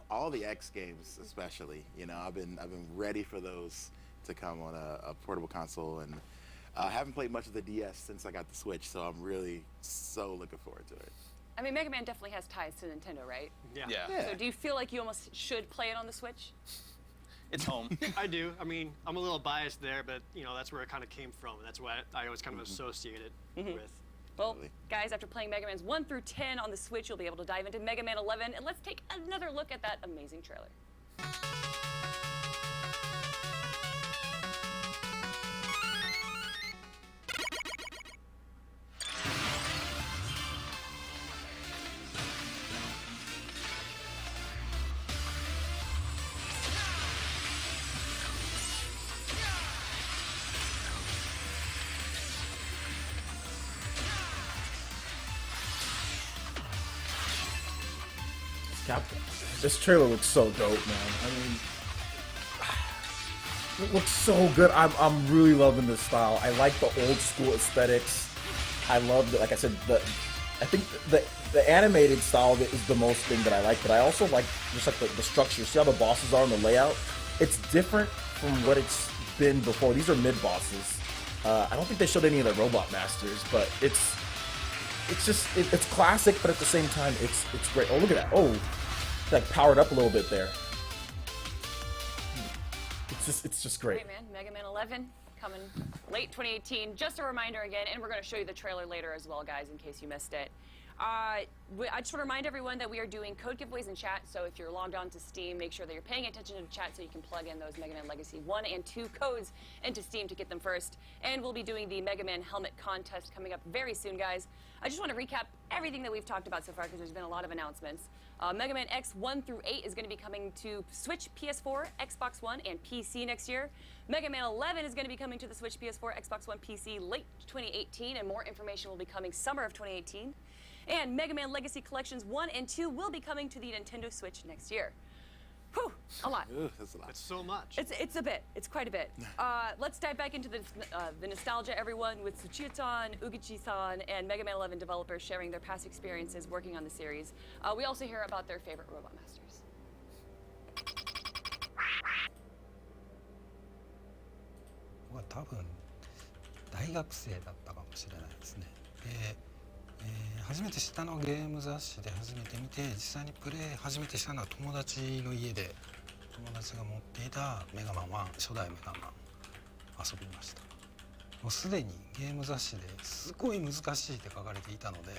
D: All the X games, especially. You know, I've been ready for those to come on a portable console, and I haven't played much of the DS since I got the Switch, so I'm really so looking forward to it.
F: I mean, Mega Man definitely has ties to Nintendo, right?
E: Yeah.
C: Yeah.
F: So do you feel like you almost should play it on the Switch?
C: It's home.
E: I do. I mean, I'm a little biased there, but you know that's where it kind of came from. That's why I always kind of associate it with.
F: Well,
D: Really?
F: guys, after playing Mega Man's 1 through 10 on the Switch, you'll be able to dive into Mega Man 11, and let's take another look at that amazing trailer.
A: This trailer looks so dope, man. I mean, it looks so good. I'm really loving this style. I like the old school aesthetics. I love the, like I said, I think the animated style of it is the most thing that I like, but I also like just like the structure. See how the bosses are in the layout? It's different from what it's been before. These are mid bosses. I don't think they showed any of the robot masters, but it's just it's classic, but at the same time it's great. Oh, look at that! Oh, it's like powered up a little bit there. It's just great.
F: Great, man. Mega Man 11 coming late 2018. Just a reminder again, and we're going to show you the trailer later as well, guys, in case you missed it. I just want to remind everyone that we are doing code giveaways in chat, so if you're logged on to Steam, make sure that you're paying attention to the chat so you can plug in those Mega Man Legacy 1 and 2 codes into Steam to get them first. And we'll be doing the Mega Man helmet contest coming up very soon, guys. I just want to recap everything that we've talked about so far because there's been a lot of announcements. Mega Man X 1 through 8 is going to be coming to Switch, PS4, Xbox One, and PC next year. Mega Man 11 is going to be coming to the Switch, PS4, Xbox One, PC late 2018, and more information will be coming summer of 2018. And Mega Man Legacy Collections 1 and 2 will be coming to the Nintendo Switch next year. Whew, a lot.
D: Ugh, that's a lot.
E: That's so much.
F: It's a bit. It's quite a bit. Let's dive back into the nostalgia, everyone, with Tsuchiya-san, Uguchi-san, and Mega Man 11 developers sharing their past experiences working on the series. We also hear about their favorite robot masters.
G: は多分大学生だったかもしれないですね。で、初めて知ったのはゲーム雑誌で初めて見て、実際にプレイ初めてしたのは友達の家で友達が持っていたメガマン1、初代メガマン遊びました。もうすでにゲーム雑誌ですごい難しいって書かれていたので、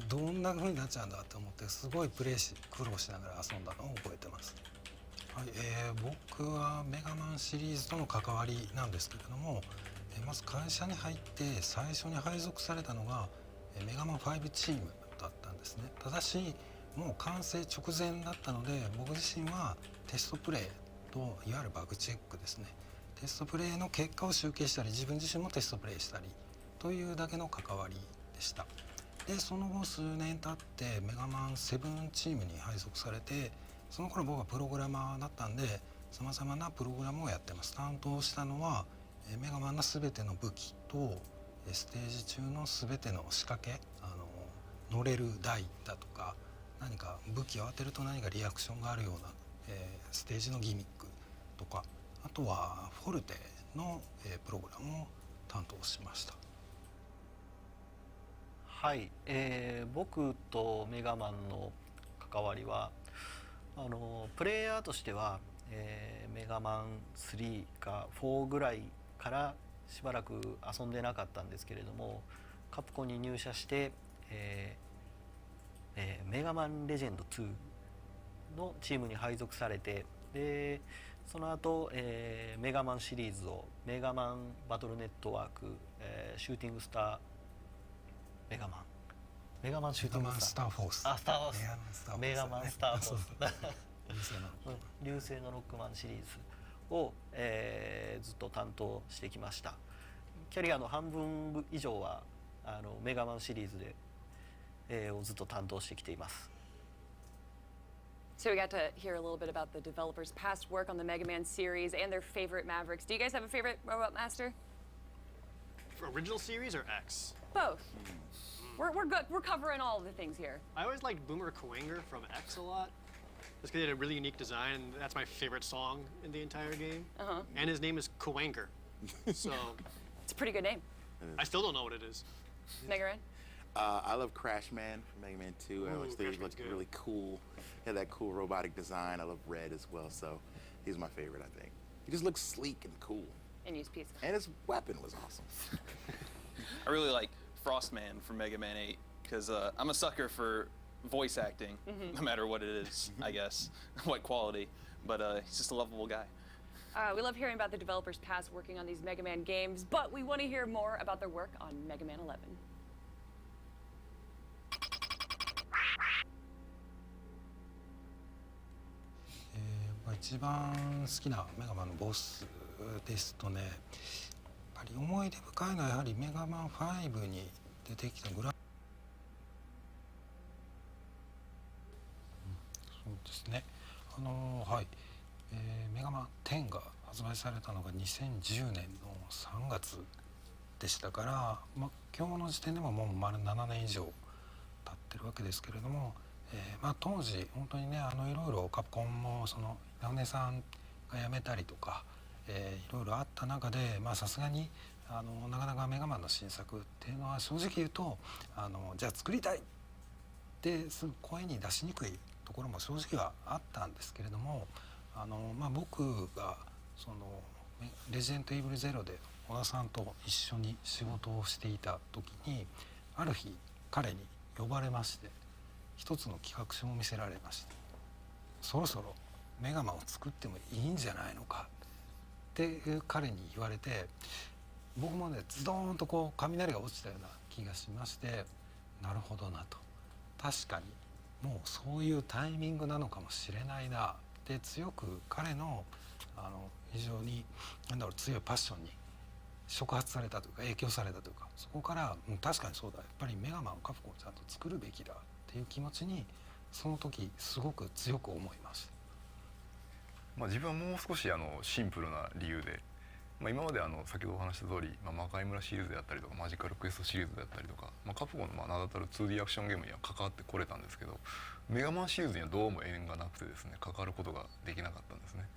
G: どんな風になっちゃうんだと思ってすごい苦労しながら遊んだのを覚えてます。はい、僕はメガマンシリーズとの関わりなんですけれども、まず会社に入って最初に配属されたのがメガマン5チームだったんですね。ただしもう完成直前だったので、僕自身はテストプレイといわゆるバグチェックですね、テストプレイの結果を集計したり、自分自身もテストプレイしたりというだけの関わりでした。でその後数年経ってメガマン7チームに配属されて、その頃僕はプログラマーだったんで、さまざまなプログラムをやってます。担当したのはメガマンの全ての武器とステージ中の全ての仕掛け、乗れる台だとか、何か武器を当てると何かリアクションがあるような、ステージのギミックとか、あとはフォルテの、プログラムを担当しました。
H: はい、僕とメガマンの関わりはプレイヤーとしては、メガマン3か4ぐらいからしばらく遊んでなかったんですけれども、カプコンに入社して、メガマンレジェンド2のチームに配属されて、でその後、メガマンシリーズをメガマンバトルネットワーク、シューティングスターメガマンシューティングスター
G: フォース、
H: スターフォース、メガマンスターフォース流星のロックマンシリーズを、ずっと担当してきました。キャリアの半分以上はメガマンシリーズで、をずっと担当してきています。
F: So we got to hear a little bit about the developers' past work on the Mega Man series and their favorite Mavericks. Do you guys have a favorite Robot Master?
E: Original series or X?
F: Both. We're good. We're covering all of the things here.
E: I always liked Boomer Kuwanger from X a lot. Just because he had a really unique design, and that's my favorite song in the entire game. And his name is Kuwanger. So
F: It's a pretty good name.
E: I still don't know what it is.
F: Mega Man?
D: I love Crash Man from Mega Man 2. I always think
E: Crash
D: he
E: Man's
D: looked
E: good.
D: really cool. He had that cool robotic design. I love Red as well, so he's my favorite, I think. He just looks sleek and cool.
F: And use pizza.
D: And his weapon was awesome.
C: I really like Frostman from Mega Man 8 because I'm a sucker for voice acting, no matter what it is, I guess, what quality. But he's just a lovable guy.
F: We love hearing about the developers' past working on these Mega Man games, but we want to hear more about their work on Mega Man 11.
G: 一番好きなメガマンのボスですとね、やっぱり思い出深いのはやはりメガマン5に出てきたそうですね、はい、メガマン10が発売されたのが2010年の3月でしたから、今日の時点でももう丸7年以上経ってるわけですけれども、当時本当にね、いろいろカプコンもその稲根さんが辞めたりとか、いろいろあった中で、さすがになかなかメガマンの新作っていうのは正直言うとじゃあ作りたいってすぐ声に出しにくいところも正直はあったんですけれども、僕がそのレジェンドイーブルゼロで小田さんと一緒に仕事をしていた時に、ある日彼に呼ばれまして、一つの企画書を見せられました。そろそろメガマンを作ってもいいんじゃないのかって彼に言われて、僕もねズドーンとこう雷が落ちたような気がしまして、なるほどなと、確かにもうそういうタイミングなのかもしれないなって強く彼の非常に強いパッションに触発されたというか影響されたというか、そこから確かにそうだ、やっぱりメガマンをカプコンちゃんと作るべきだっていう気持ちにその時すごく強く思いました。
I: 自分はもう少しシンプルな理由で、今まで先ほどお話した通り、魔界村シリーズであったりとかマジカルクエストシリーズであったりとか、カプコンの名だたる 2D アクションゲームには関わってこれたんですけど、メガマンシリーズにはどうも縁がなくてですね、関わることができなかったんですね。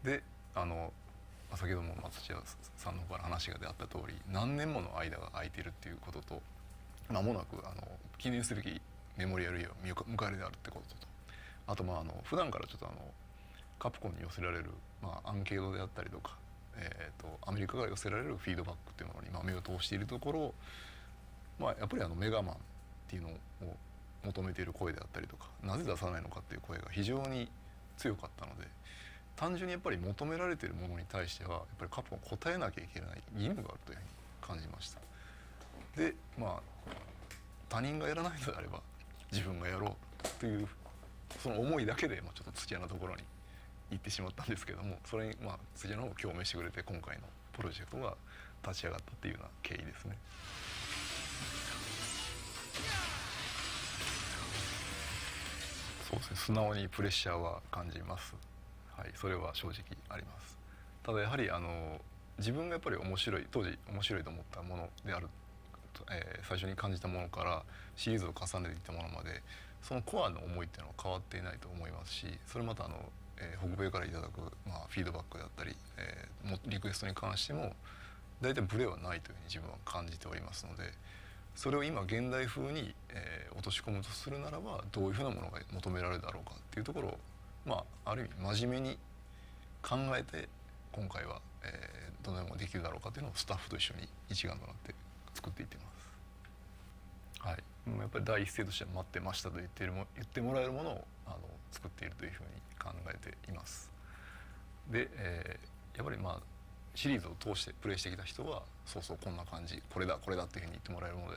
I: で先ほども松千代さんの方から話が出あった通り、何年もの間が空いているっていうことと、間もなく記念すべきメモリアルイヤーを迎えるであるってことと、あと普段からちょっとカプコンに寄せられる、アンケートであったりとか、アメリカから寄せられるフィードバックっていうものに目を通しているところ、やっぱりメガマンっていうのを求めている声であったりとか、なぜ出さないのかっていう声が非常に強かったので、単純にやっぱり求められているものに対してはやっぱりカプコン答えなきゃいけない義務があるというふうに感じました。で他人がやらないのであれば自分がやろうというその思いだけで、ちょっと土屋のところに行ってしまったんですけども、それに土屋の方が共鳴してくれて今回のプロジェクトが立ち上がったっていうような経緯ですね。そうですね、素直にプレッシャーは感じます。はい、それは正直あります。ただやはり自分がやっぱり当時面白いと思ったものである、最初に感じたものからシリーズを重ねていったものまで、そのコアの思いっていうのは変わっていないと思いますし、それまた北米からいただく、フィードバックだったり、リクエストに関しても大体ブレはないというふうに自分は感じておりますので、それを今現代風に、落とし込むとするならばどういうふうなものが求められるだろうかっていうところを、ある意味真面目に考えて今回は、どのようにできるだろうかっていうのをスタッフと一緒に一丸となって作っていってます。はい、やっぱり第一声としては待ってましたと言ってもらえるものを作っているというふうに考えています。で、やっぱりシリーズを通してプレイしてきた人はそうそうこんな感じ、これだっていうふうに言ってもらえるもの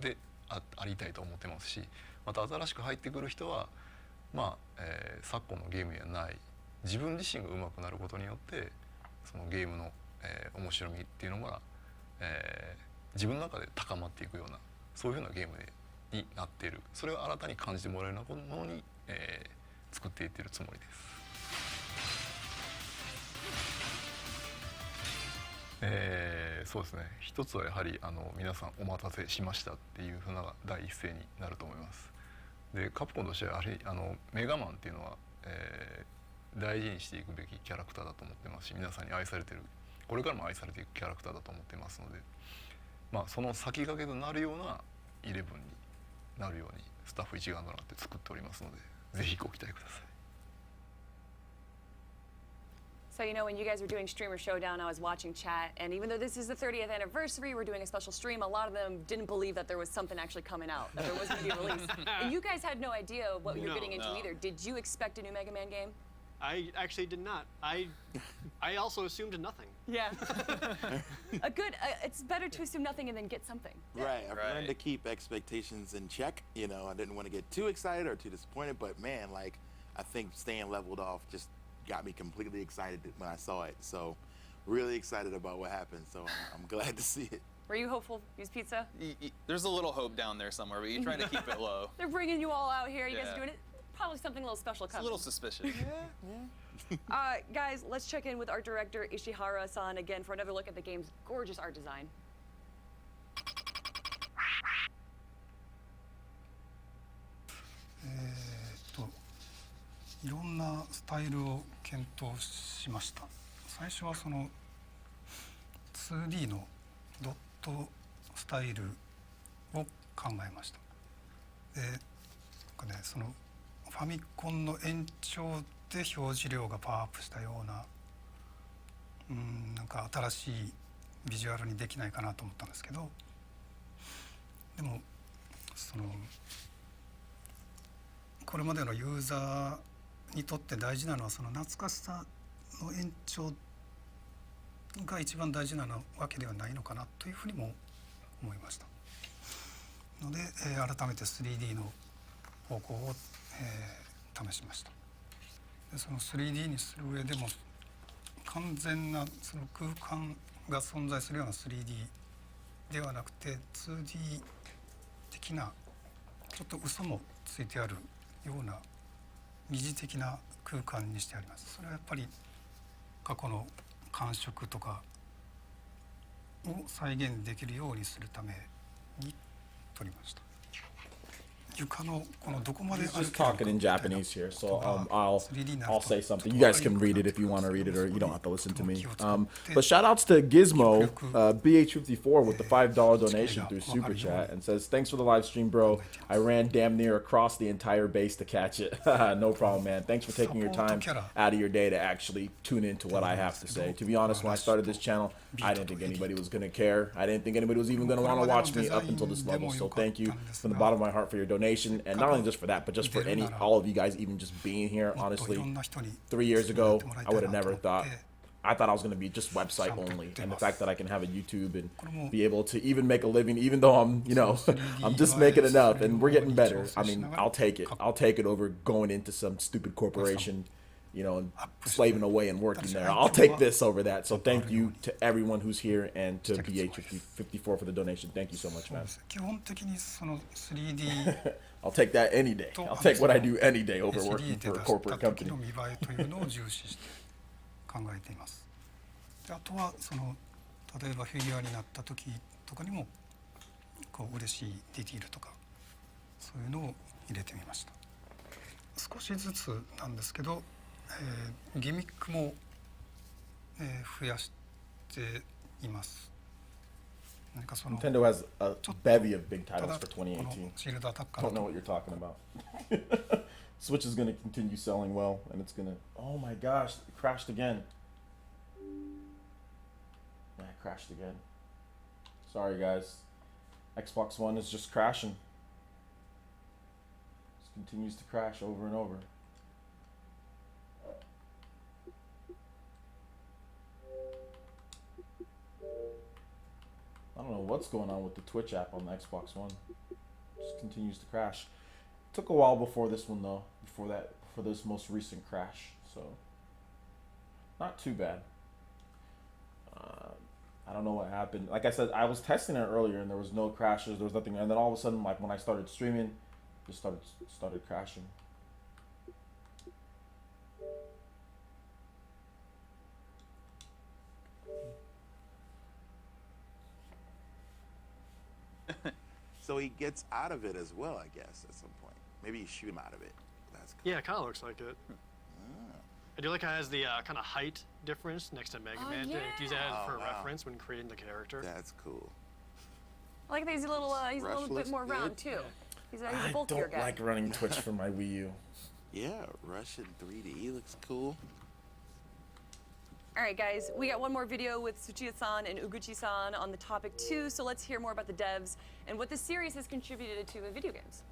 I: でありたいと思ってますし、また新しく入ってくる人は昨今のゲームにはない自分自身が上手くなることによってそのゲームの、面白みっていうのが、自分の中で高まっていくようなそういうふうなゲームになっている、それを新たに感じてもらえるようなものに、作っていっているつもりです。そうですね、一つはやはり皆さんお待たせしましたっていうふうなのが第一声になると思います。でカプコンとしてはやはりメガマンっていうのは、大事にしていくべきキャラクターだと思ってますし、皆さんに愛されてる、これからも愛されていくキャラクターだと思ってますので、その先駆けとなるような11になるようにスタッフ一丸となって作っておりますので、ぜひご期待ください。
F: So, when you guys were doing Streamer Showdown, I was watching chat, and even though this is the 30th anniversary, we're doing a special stream, a lot of them didn't believe that there was something actually coming out, that there was going to be a release. And you guys had no idea what you were getting into either. Did you expect a new Mega Man game?
E: I actually did not. I also assumed nothing.
F: Yeah. It's better to assume nothing and then get something.
D: Right. I've learned to keep expectations in check. I didn't want to get too excited or too disappointed, but man, I think staying leveled off just got me completely excited when I saw it. So really excited about what happened. So I'm glad to see it.
F: Were you hopeful, Use Pizza?
C: There's a little hope down there somewhere, but you try to keep it low.
F: They're bringing you all out here. You guys are doing it. Probably something a little special coming.
C: It's a little suspicious.
F: Guys, let's check in with art director Ishihara-san again for another look at the game's gorgeous art design.
J: いろんなスタイルを検討しました。最初はその 2D のドットスタイルを考えました。で、そのファミコンの延長で表示量がパワーアップしたような、なんか新しいビジュアルにできないかなと思ったんですけど、でもこれまでのユーザーにとって大事なのはその懐かしさの延長が一番大事なわけではないのかなというふうにも思いましたので、改めて 3D の方向を、試しました。でその 3D にする上でも完全なその空間が存在するような 3D ではなくて 2D 的なちょっと嘘もついてあるような疑似的な空間にしてあります。それはやっぱり過去の感触とかを再現できるようにするために撮りました。床のこのどこまで
A: He's just talking in Japanese here, so I'll say something. You guys can read it if you want to read it, or you don't have to listen to me. But shout outs to Gizmo, BH54 with the $5 donation through Super Chat, and says, "Thanks for the live stream, bro. I ran damn near across the entire base to catch it." No problem, man. Thanks for taking your time out of your day to actually tune into what I have to say. To be honest, when I started this channel, I didn't think anybody was going to care. I didn't think anybody was even going to want to watch me up until this level. So thank you from the bottom of my heart for your donation. And not only just for that, but just for all of you guys even just being here. Honestly, 3 years ago, I would have never thought I thought I was going to be just website only, and the fact that I can have a YouTube and be able to even make a living, even though I'm, you know, I'm just making enough, and we're getting better. I mean, I'll take it. I'll take it over going into some stupid corporation, you know, and slaving away and working there. I'll take this over that. So thank you to everyone who's here and to BH54 for the donation. Thank you so much, man.
J: 基本的にその 3D
A: I'll take that any day. I'll take what I do any day over working
J: SD
A: for
J: で
A: a
J: 出し
A: corporate
J: た時
A: company.
J: の見栄えというのを重視して考えています。であとはその例えばフィギュアになった時とかにもこう嬉しいディティールとかそういうのを入れてみました。少しずつなんですけど、ギミックも、増やしています。何かその
A: Nintendo has a bevy of big
J: た
A: titles
J: だ
A: for
J: この
A: 2018.
J: シールドアタッカー
A: Don't know what you're talking about. Switch is going to continue selling well, and it's going to... Oh my gosh, it crashed again. Yeah, it crashed again. Sorry, guys. Xbox One is just crashing. Just continues to crash over and over. I don't know what's going on with the Twitch app on the Xbox One. Just continues to crash. Took a while before this one though, before this most recent crash, so not too bad. I don't know what happened. Like I said, I was testing it earlier and there was no crashes, there was nothing, and then all of a sudden, like when I started streaming, it just started crashing.
D: So he gets out of it as well, I guess, at some point. Maybe you shoot him out of it. That's cool.
E: Yeah, it kind of looks like it. I do like how it has the kind of height difference next to Mega Man.
F: yeah.
E: Use that for
D: wow.
E: reference when creating the character.
D: That's cool.
F: I like that he's a little, he's a
D: Rush
F: little bit
D: looks
F: more
D: good.
F: round too. He's a
A: I
F: bulkier
A: don't
F: guy.
A: like running Twitch from my Wii U.
D: Yeah, Rush in 3D looks cool.
F: All right, guys, we got one more video with Tsuchiya-san and Uguchi-san on the topic too, so let's hear more about the devs and what the series has contributed to the video games.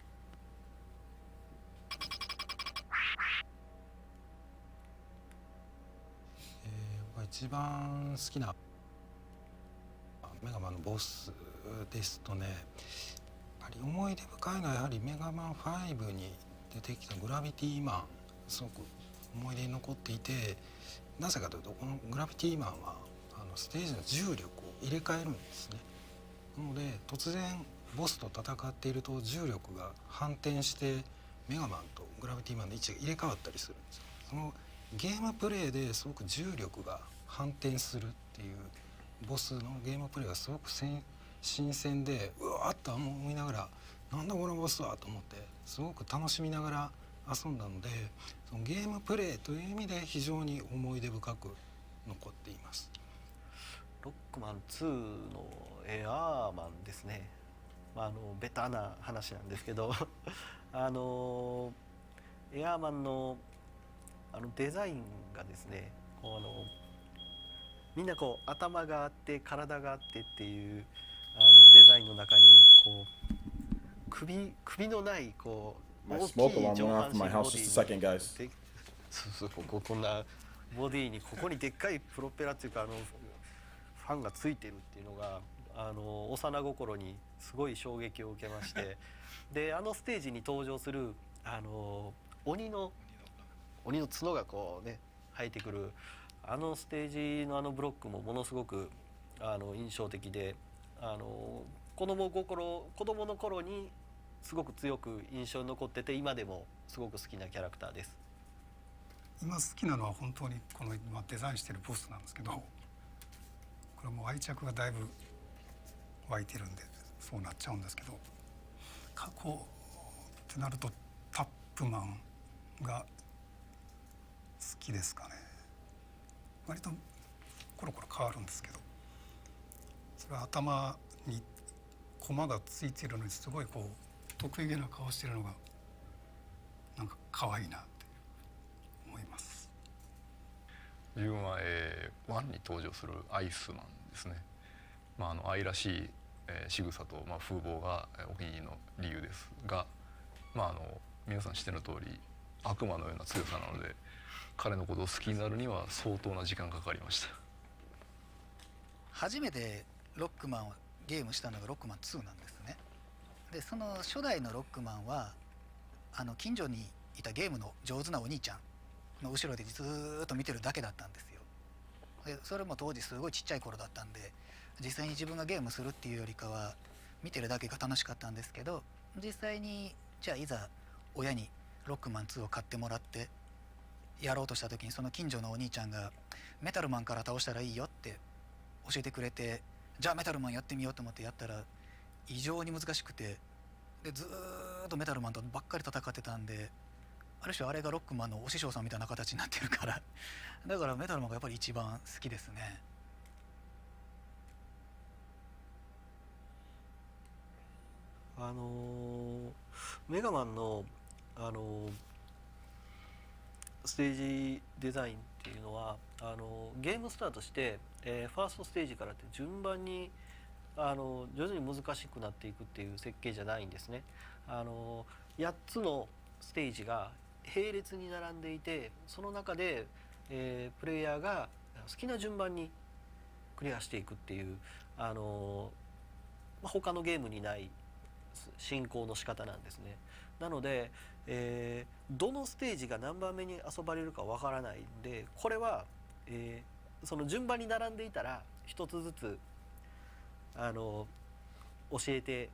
G: 一番好きなメガマンのボスですとね、やっぱり思い出深いのはやはりメガマン5に出てきたグラビティマン、すごく思い出に残っていて、なぜかというとこのグラビティマンはステージの重力を入れ替えるんですね。なので突然ボスと戦っていると重力が反転してメガマンとグラビティマンの位置が入れ替わったりするんですよ。そのゲームプレイですごく重力が反転するっていうボスのゲームプレイがすごく新鮮で、うわーっと思いながら、なんだこのボスはと思ってすごく楽しみながら遊んだので、そのゲームプレイという意味で非常に思い出深く残っています。
H: ロックマン2のエアーマンですね。ベタな話なんですけどエアーマンのデザインがですね、みんなこう頭があって体があってっていうデザインの中にこう首のないこう
A: My
H: 大き
A: smoke
H: い
A: alarm
H: 上
A: went
H: 半
A: off
H: 身
A: in my
H: ボ
A: house
H: デ
A: just a
H: ィ
A: second, guys.
H: でそうこんなボディにここにでっかいプロペラっていうかファンがついてるっていうのが幼心にすごい衝撃を受けましてでステージに登場する鬼の角がこうね生えてくるステージのブロックもものすごく印象的で子供の頃にすごく強く印象に残ってて今でもすごく好きなキャラクターです。
J: 今好きなのは本当にこの今デザインしてるボスなんですけど、これもう愛着がだいぶ湧いてるんでそうなっちゃうんですけど、過去ってなるとタップマンが好きですかね。割とコロコロ変わるんですけど、それは頭にコマがついてるのにすごいこう得意げな顔してるのがなんか可愛いなって思います。
I: 自分は、1に登場するアイスマンですね。愛らしい、仕草と、風貌がお気に入りの理由ですが、皆さん知っての通り悪魔のような強さなので、彼のことを好きになるには相当な時間がかかりました。
K: 初めてロックマンをゲームしたのがロックマン2なんですね。でその初代のロックマンは近所にいたゲームの上手なお兄ちゃんの後ろでずーっと見てるだけだったんですよ。でそれも当時すごいちっちゃい頃だったんで、実際に自分がゲームするっていうよりかは見てるだけが楽しかったんですけど、実際にじゃあいざ親にロックマン2を買ってもらってやろうとした時に、その近所のお兄ちゃんがメタルマンから倒したらいいよって教えてくれて、じゃあメタルマンやってみようと思ってやったら異常に難しくて、でずーっとメタルマンとばっかり戦ってたんで、ある種あれがロックマンのお師匠さんみたいな形になってるからだからメタルマンがやっぱり一番好きですね。
H: メガマンの、ステージデザインっていうのはゲームスタートして、ファーストステージからって順番に徐々に難しくなっていくっていう設計じゃないんですね。8つのステージが並列に並んでいて、その中で、プレイヤーが好きな順番にクリアしていくっていう他のゲームにない進行の仕方なんですね。なので、どのステージが何番目に遊ばれるかわからないんで、これは、その順番に並んでいたら一つずつ教えて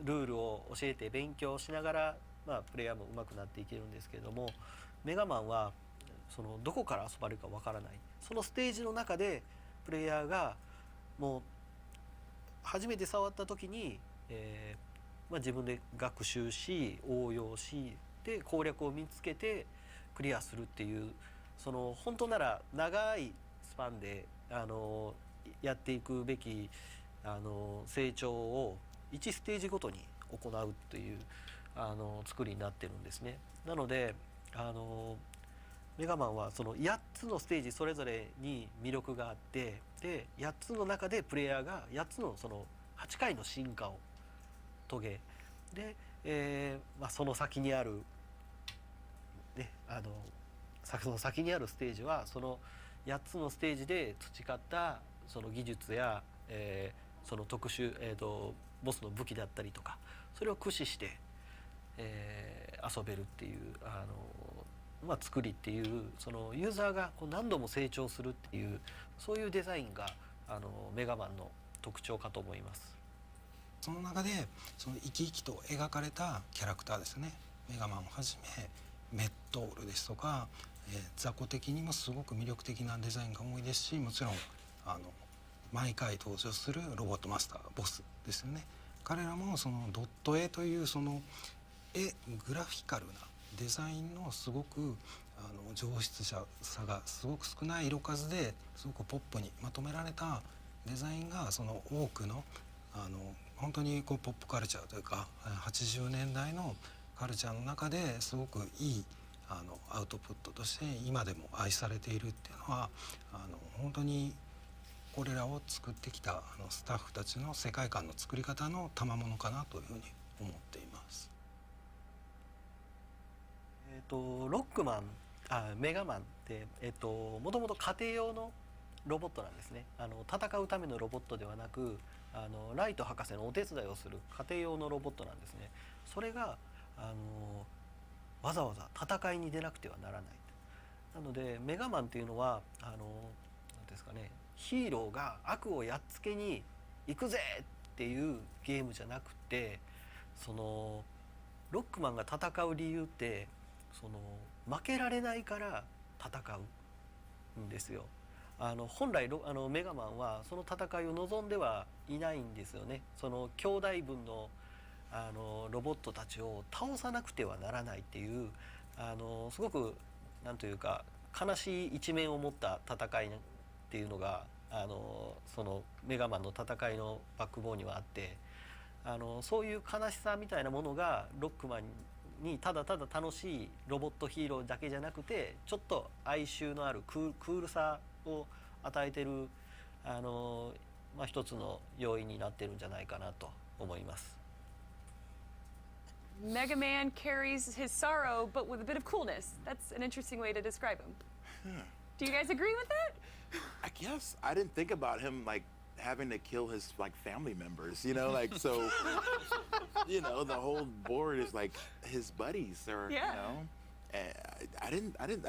H: ルールを教えて勉強しながら、プレイヤーも上手くなっていけるんですけれども、メガマンはどこから遊ばれるかわからない、そのステージの中でプレイヤーがもう初めて触った時に、自分で学習し応用しで攻略を見つけてクリアするっていう、本当なら長いスパンでやっていくべき成長を1ステージごとに行うという作りになってるんですね。なのでメガマンはその8つのステージそれぞれに魅力があって、で8つの中でプレイヤーが8つの8回の進化を遂げで、その先にある、その先にあるステージはその8つのステージで培ったその技術や、その特殊、ボスの武器だったりとか、それを駆使して、遊べるっていう作りっていう、そのユーザーが何度も成長するっていう、そういうデザインがメガマンの特徴かと思います。
G: その中でその生き生きと描かれたキャラクターですね。メガマンをはじめメットールですとか、雑魚的にもすごく魅力的なデザインが多いですし、もちろん毎回登場するロボットマスターボスですよね。彼らもそのドット絵というそのグラフィカルなデザインのすごく上質さがすごく少ない色数ですごくポップにまとめられたデザインが、その多くの本当にポップカルチャーというか80年代のカルチャーの中ですごくいいアウトプットとして今でも愛されているっていうのは本当にこれらを作ってきたスタッフたちの世界観の作り方の賜物かなというふうに思っています。
H: ロックマンメガマンってもともと家庭用のロボットなんですね。戦うためのロボットではなくライト博士のお手伝いをする家庭用のロボットなんですね。それがわざわざ戦いに出なくてはならない。なのでメガマンっていうのはなんですかね、ヒーローが悪をやっつけに行くぜっていうゲームじゃなくて、ロックマンが戦う理由って負けられないから戦うんですよ。本来メガマンはその戦いを望んではいないんですよね。その兄弟分のロボットたちを倒さなくてはならないっていうすごくなんというか悲しい一面を持った戦いっていうのがそのメガマンの戦いのバックボーンにはあって、そういう悲しさみたいなものがロックマンにただただ楽しいロボットヒーローだけじゃなくて、ちょっと哀愁のあるクールさを与えてる一つの要因になってるんじゃないかなと思います。
F: Mega Man carries his sorrow, but with a bit of coolness. That's an interesting way to describe him. Do you guys agree with that?
D: I guess I didn't think about him like having to kill his like family members, you know, like so. You know, the whole board is like his buddies, or
F: Yeah.
D: you know. I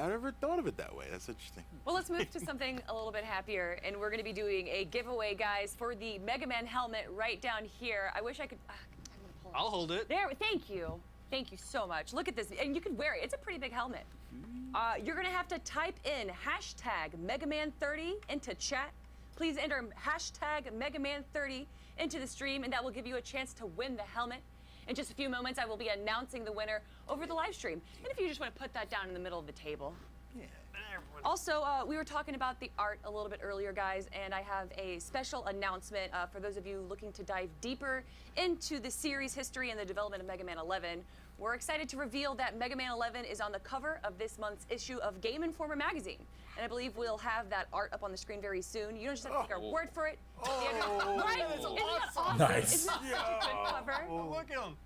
D: never thought of it that way. That's interesting.
F: Well, let's move to something a little bit happier, and we're going to be doing a giveaway, guys, for the Mega Man helmet right down here. I wish I could. I'm gonna pull it.
E: I'll hold it.
F: There, thank you. Thank you so much. Look at this, and you can wear it. It's a pretty big helmet. You're gonna have to type in hashtag MegaMan30 into chat. Please enter hashtag MegaMan30 into the stream, and that will give you a chance to win the helmet. In just a few moments, I will be announcing the winner over the live stream. And if you just want to put that down in the middle of the table. Also, we were talking about the art a little bit earlier, guys, and I have a special announcement for those of you looking to dive deeper into the series history and the development of Mega Man 11. We're excited to reveal that Mega Man 11 is on the cover of this month's issue of Game Informer magazine. And I believe we'll have that art up on the screen very soon. You don't just have to take our word for it. Right? Isn't that awesome?
A: Nice.
F: Isn't that such a good cover?
E: Look at him.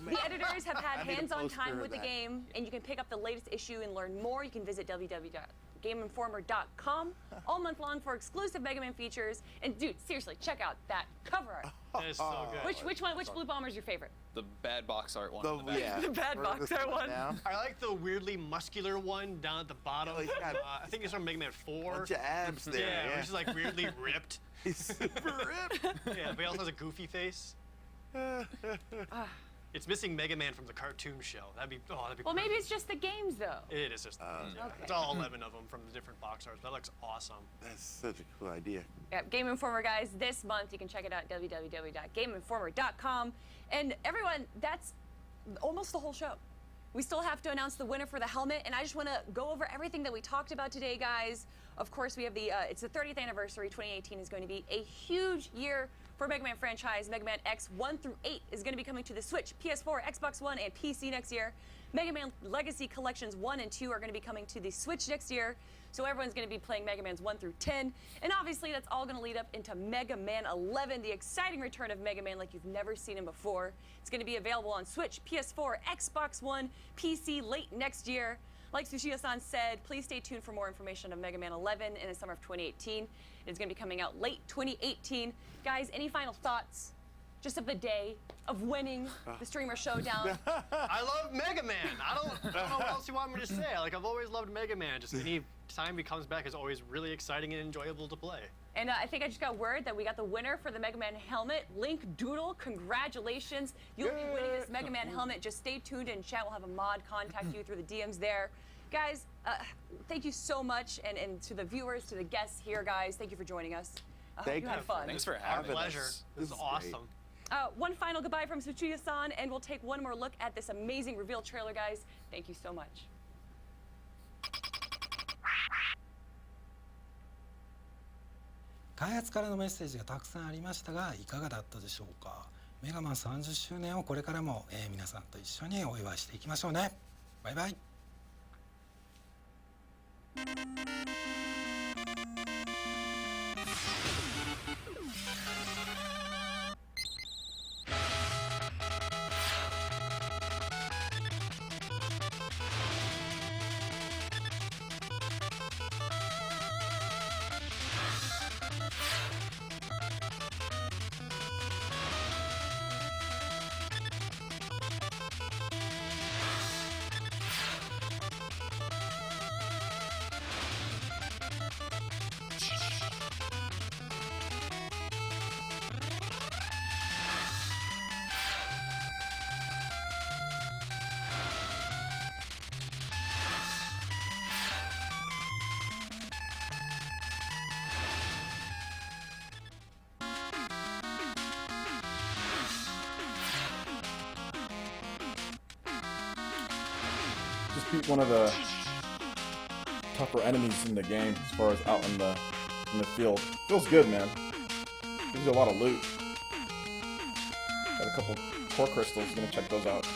F: The editors have had
D: I need a
F: hands-on
D: poster
F: time
D: of
F: with the
D: that.
F: game, and you can pick up the latest issue and learn more. You can visit www.gameinformer.com all month long for exclusive Mega Man features. And dude, seriously, check out that cover art.
E: That is so good.
F: Which Blue Bomber's your favorite?
C: The bad box art one. in the back.
D: Yeah.
F: The bad box art one.
D: Down.
E: I like the weirdly muscular one down at the bottom.
D: Oh, he's got
E: I think it's from Mega Man 4.
D: Bunch of abs there.
E: Yeah, which is like weirdly ripped.
D: He's super ripped.
E: Yeah, but he also has a goofy face. It's missing Mega Man from the cartoon show. That'd be
F: Well,
E: perfect.
F: maybe it's just the games, though.
E: It is just
F: Okay.
E: it's all 11 of them from the different box arts. That looks awesome.
D: That's such a cool idea.
F: Yeah, Game Informer, guys, this month you can check it out at www.gameinformer.com. And everyone, that's almost the whole show. We still have to announce the winner for the helmet, and I just want to go over everything that we talked about today, guys. Of course, we have it's the 30th anniversary. 2018 is going to be a huge year for Mega Man franchise. Mega Man X 1 through 8 is going to be coming to the Switch, PS4, Xbox One, and PC next year. Mega Man Legacy Collections 1 and 2 are going to be coming to the Switch next year. So everyone's going to be playing Mega Man's 1 through 10. And obviously that's all going to lead up into Mega Man 11, the exciting return of Mega Man like you've never seen him before. It's going to be available on Switch, PS4, Xbox One, PC late next year. Like Tsuchiya-san said, please stay tuned for more information on Mega Man 11 in the summer of 2018. It's going to be coming out late 2018. Guys, any final thoughts? Just of the day of winning the Streamer Showdown.
E: I love Mega Man. I don't know what else you want me to say. Like, I've always loved Mega Man. Just any time he comes back is always really exciting and enjoyable to play.
F: And I think I just got word that we got the winner for the Mega Man helmet, Link Doodle. Congratulations. You'll be winning this Mega Man helmet. Just stay tuned in chat. We'll have a mod contact you through the DMs there. Guys, thank you so much. And to the viewers, to the guests here, guys, thank you for joining us. I hope you had fun.
C: Thanks for
E: Our
C: having
E: pleasure.
C: us.
E: This is
D: great.
E: awesome.
F: One final goodbye from Tsuchiya-san, and we'll take one more look at this amazing reveal trailer, guys. Thank you so much.
G: 開発からのメッセージがたくさんありましたがいかがだったでしょうか。メガマン30周年をこれからも、皆さんと一緒にお祝いしていきましょうね。バイバイ。
A: Just beat one of the tougher enemies in the game as far as out in the field. Feels good, man. Gives you a lot of loot. Got a couple core crystals. Gonna check those out.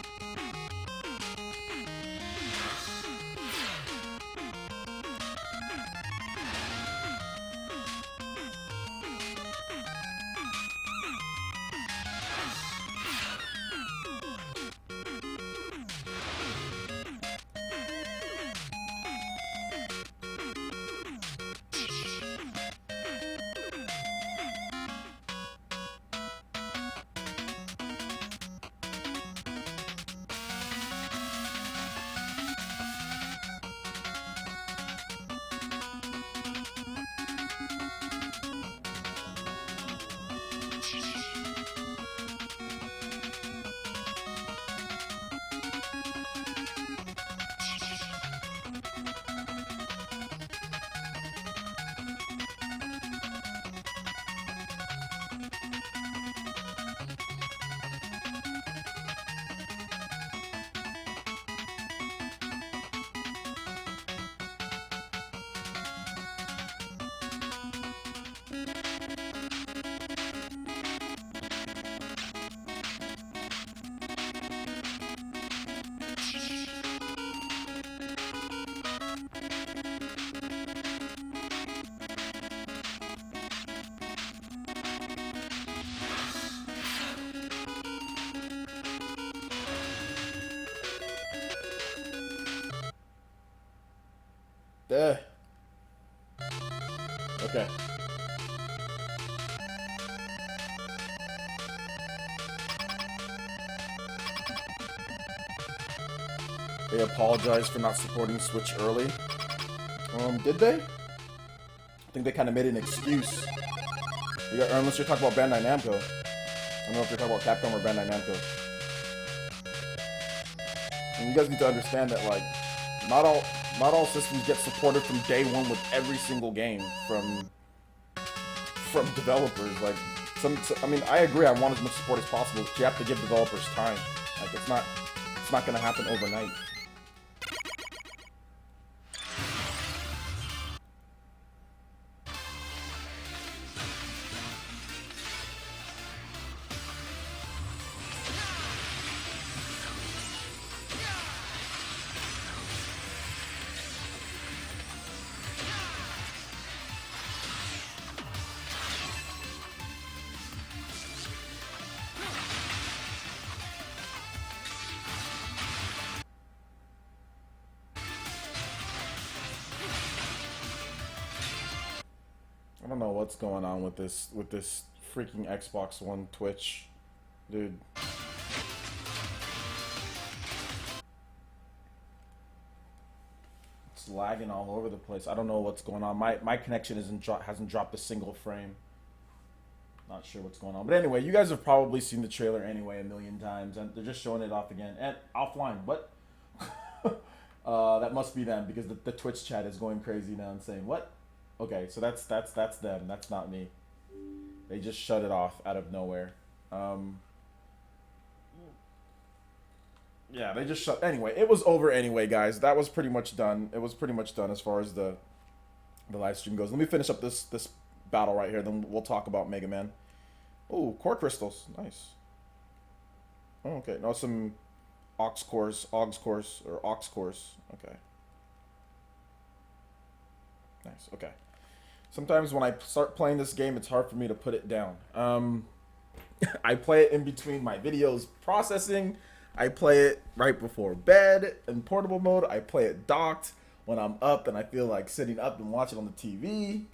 A: Okay. They apologized for not supporting Switch early. Did they? I think they kind of made an excuse. Unless you're talking about Bandai Namco. I don't know if you're talking about Capcom or Bandai Namco. And you guys need to understand that, like, not all systems get supported from day one with every single game from developers. Like, I mean, I agree. I want as much support as possible, but you have to give developers time. Like, it's not gonna happen overnight. I don't know what's going on with this freaking Xbox One Twitch, dude. It's lagging all over the place. I don't know what's going on. My connection hasn't dropped a single frame. Not sure what's going on. But anyway, you guys have probably seen the trailer anyway a million times, and they're just showing it off again and offline. What? That must be them because the Twitch chat is going crazy now and saying what? Okay, so that's them. That's not me. They just shut it off out of nowhere. Yeah, they just shut. Anyway, it was over anyway, guys. That was pretty much done. It was pretty much done as far as the live stream goes. Let me finish up this battle right here. Then we'll talk about Mega Man. Oh, core crystals, nice. Oh, okay, now some aux cores. Okay. Nice. Okay. Sometimes when I start playing this game, it's hard for me to put it down. I play it in between my videos processing. I play it right before bed in portable mode. I play it docked when I'm up and I feel like sitting up and watching on the TV.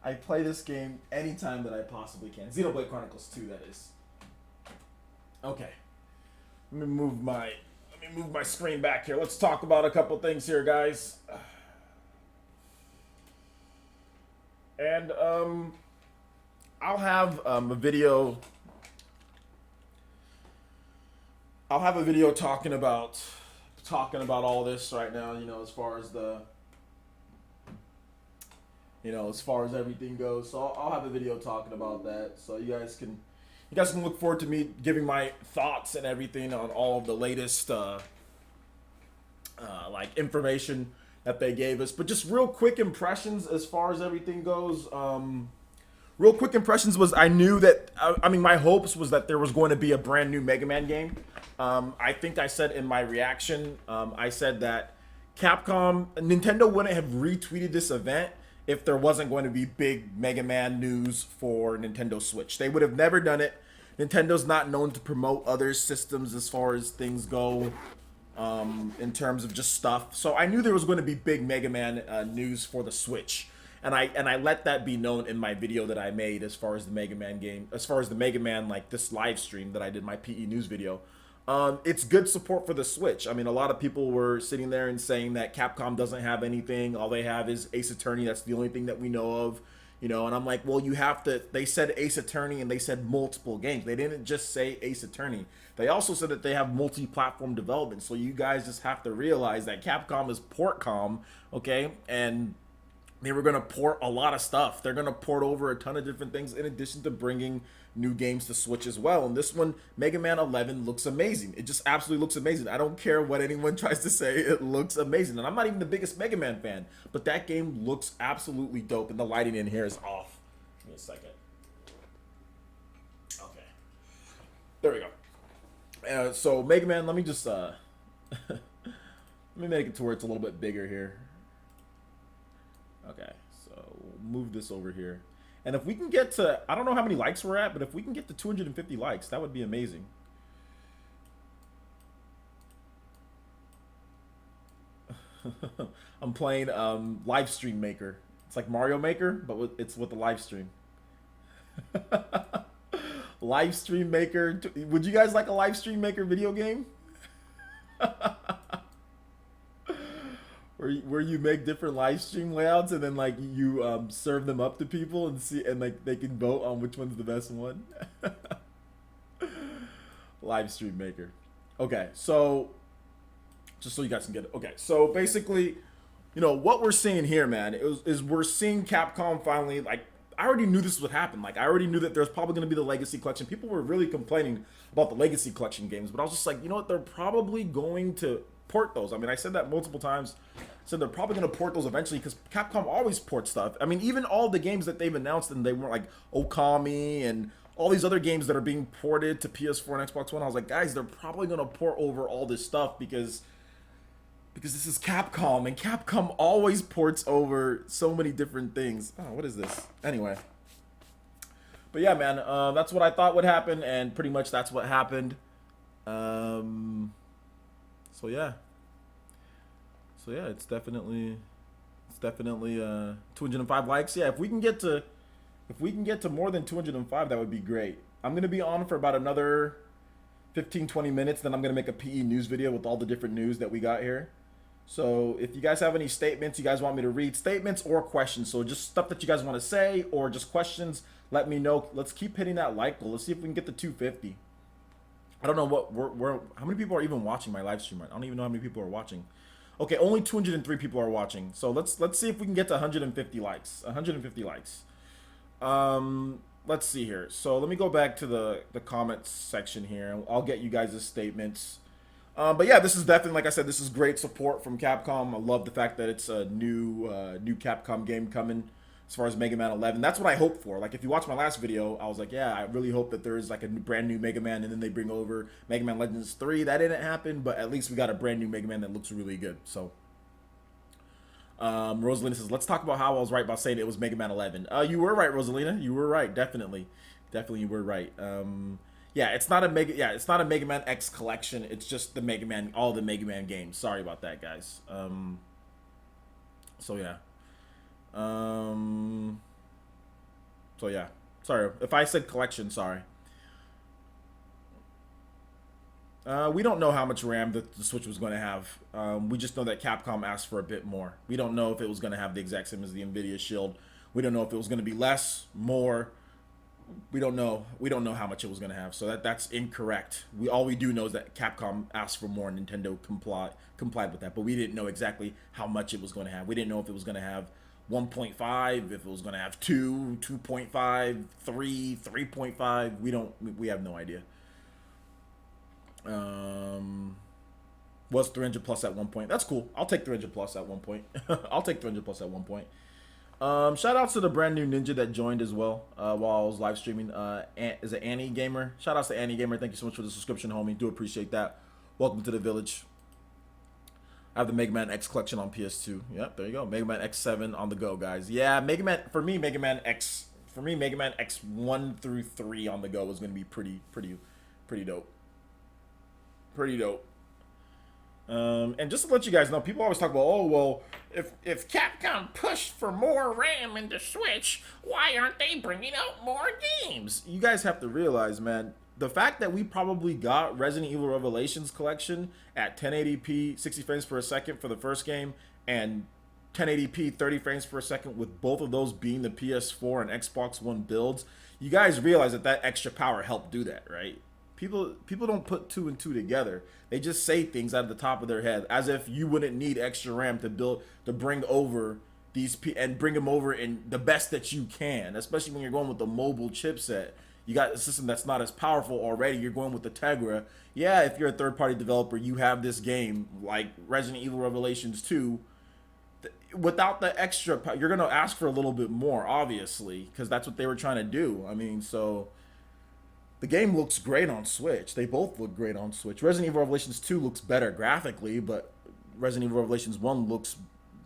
A: I play this game anytime that I possibly can. Xenoblade Chronicles 2, that is. Okay. Let me move my screen back here. Let's talk about a couple things here, guys. And I'll have a video. I'll have a video talking about all this right now. You know, as far as as far as everything goes. So I'll have a video talking about that. So you guys can look forward to me giving my thoughts and everything on all of the latest like information that they gave us. But just real quick impressions as far as everything goes. Real quick impressions was I knew that, I mean, my hopes was that there was going to be a brand new Mega Man game. I think I said in my reaction, I said that Nintendo wouldn't have retweeted this event if there wasn't going to be big Mega Man news for Nintendo Switch. They would have never done it. Nintendo's not known to promote other systems as far as things go. In terms of just stuff. So I knew there was going to be big Mega Man news for the Switch. And I let that be known in my video that I made as far as the Mega Man game, as far as the Mega Man, like this live stream that I did, my PE news video. It's good support for the Switch. I mean, a lot of people were sitting there and saying that Capcom doesn't have anything. All they have is Ace Attorney. That's the only thing that we know of. You know, and I'm like, well, you have to, they said Ace Attorney and they said multiple games. They didn't just say Ace Attorney. They also said that they have multi-platform development. So you guys just have to realize that Capcom is Portcom, okay? And they were going to port a lot of stuff. They're going to port over a ton of different things in addition to bringing new games to Switch as well. And this one, Mega Man 11, looks amazing. It just absolutely looks amazing. I don't care what anyone tries to say. It looks amazing. And I'm not even the biggest Mega Man fan, but that game looks absolutely dope. And the lighting in here is off. Give me a second. Okay. There we go. So Mega Man, let me just let me make it to where it's a little bit bigger here. Okay, so we'll move this over here. And if we can get to, I don't know how many likes we're at, but if we can get to 250 likes, that would be amazing. I'm playing Livestream Maker. It's like Mario Maker, but it's with the live stream. Livestream Maker. Would you guys like a Livestream Maker video game? Where you make different live stream layouts and then like you serve them up to people and see, and like they can vote on which one's the best one. Livestream Maker. Okay, so just so you guys can get it. Okay, so basically, you know what we're seeing here, man, is we're seeing Capcom finally, like, I already knew this would happen. Like, I already knew that there's probably going to be the Legacy Collection. People were really complaining about the Legacy Collection games, but I was just like, you know what? They're probably going to port those. I mean, I said that multiple times. I said they're probably going to port those eventually because Capcom always ports stuff. I mean, even all the games that they've announced, and they weren't like Okami and all these other games that are being ported to PS4 and Xbox One. I was like, guys, they're probably going to port over all this stuff because this is Capcom, and Capcom always ports over so many different things. Oh, what is this? Anyway. But yeah, man, that's what I thought would happen, and pretty much that's what happened. So yeah. So yeah, it's definitely 205 likes. Yeah, if we can get to more than 205, that would be great. I'm gonna be on for about another 15-20 minutes, then I'm gonna make a PE news video with all the different news that we got here. So if you guys have any statements you guys want me to read, statements or questions, so just stuff that you guys want to say or just questions, let me know. Let's keep hitting that like goal. Let's see if we can get to 250. I don't know what how many people are even watching my live stream right now. I don't even know how many people are watching. Okay, only 203 people are watching. So let's see if we can get to 150 likes. 150 likes. Let's see here. So let me go back to the comments section here, and I'll get you guys' statements. But yeah, this is definitely, like I said, this is great support from Capcom. I love the fact that it's a new Capcom game coming as far as Mega Man 11. That's what I hope for. Like, if you watch my last video, I was like, yeah, I really hope that there is like a brand new Mega Man, and then they bring over Mega Man Legends 3. That didn't happen, but at least we got a brand new Mega Man that looks really good. So, Rosalina says, let's talk about how I was right about saying it was Mega Man 11. You were right, Rosalina. You were right. Definitely you were right. Yeah, it's not a Mega Man X collection. It's just the Mega Man, all the Mega Man games. Sorry about that, guys. So yeah. So yeah. Sorry if I said collection. Sorry. We don't know how much RAM the Switch was going to have. We just know that Capcom asked for a bit more. We don't know if it was going to have the exact same as the Nvidia Shield. We don't know if it was going to be less, more. We don't know. We don't know how much it was going to have. So that's incorrect. All we do know is that Capcom asked for more and Nintendo complied with that. But we didn't know exactly how much it was going to have. We didn't know if it was going to have 1.5, if it was going to have 2, 2.5, 3, 3.5. We have no idea. Was 300 plus at one point. That's cool. I'll take 300 plus at one point. I'll take 300 plus at one point. Shout outs to the brand new ninja that joined as well while I was live streaming. Is it Annie Gamer? Shout outs to Annie Gamer. Thank you so much for the subscription, homie. Do appreciate that. Welcome to the village. I have the Mega Man X collection on PS2. Yep, there you go. Mega Man X7 on the go, guys. Yeah, Mega Man X 1 through 3 on the go is going to be pretty dope. Pretty dope. And just to let you guys know, people always talk about, oh, well, if Capcom pushed for more RAM in the Switch, why aren't they bringing out more games? You guys have to realize, man, the fact that we probably got Resident Evil Revelations collection at 1080p, 60 frames per second for the first game, and 1080p, 30 frames per second, with both of those being the PS4 and Xbox One builds, you guys realize that extra power helped do that, right? People don't put 2 and 2 together. They just say things out of the top of their head as if you wouldn't need extra RAM to bring over these and bring them over in the best that you can, especially when you're going with the mobile chipset. You got a system that's not as powerful already. You're going with the Tegra. Yeah, if you're a third-party developer, you have this game like Resident Evil Revelations 2. Without the extra, you're going to ask for a little bit more, obviously, because that's what they were trying to do. I mean, so the game looks great on Switch. They both look great on Switch. Resident Evil Revelations 2 looks better graphically, but Resident Evil Revelations 1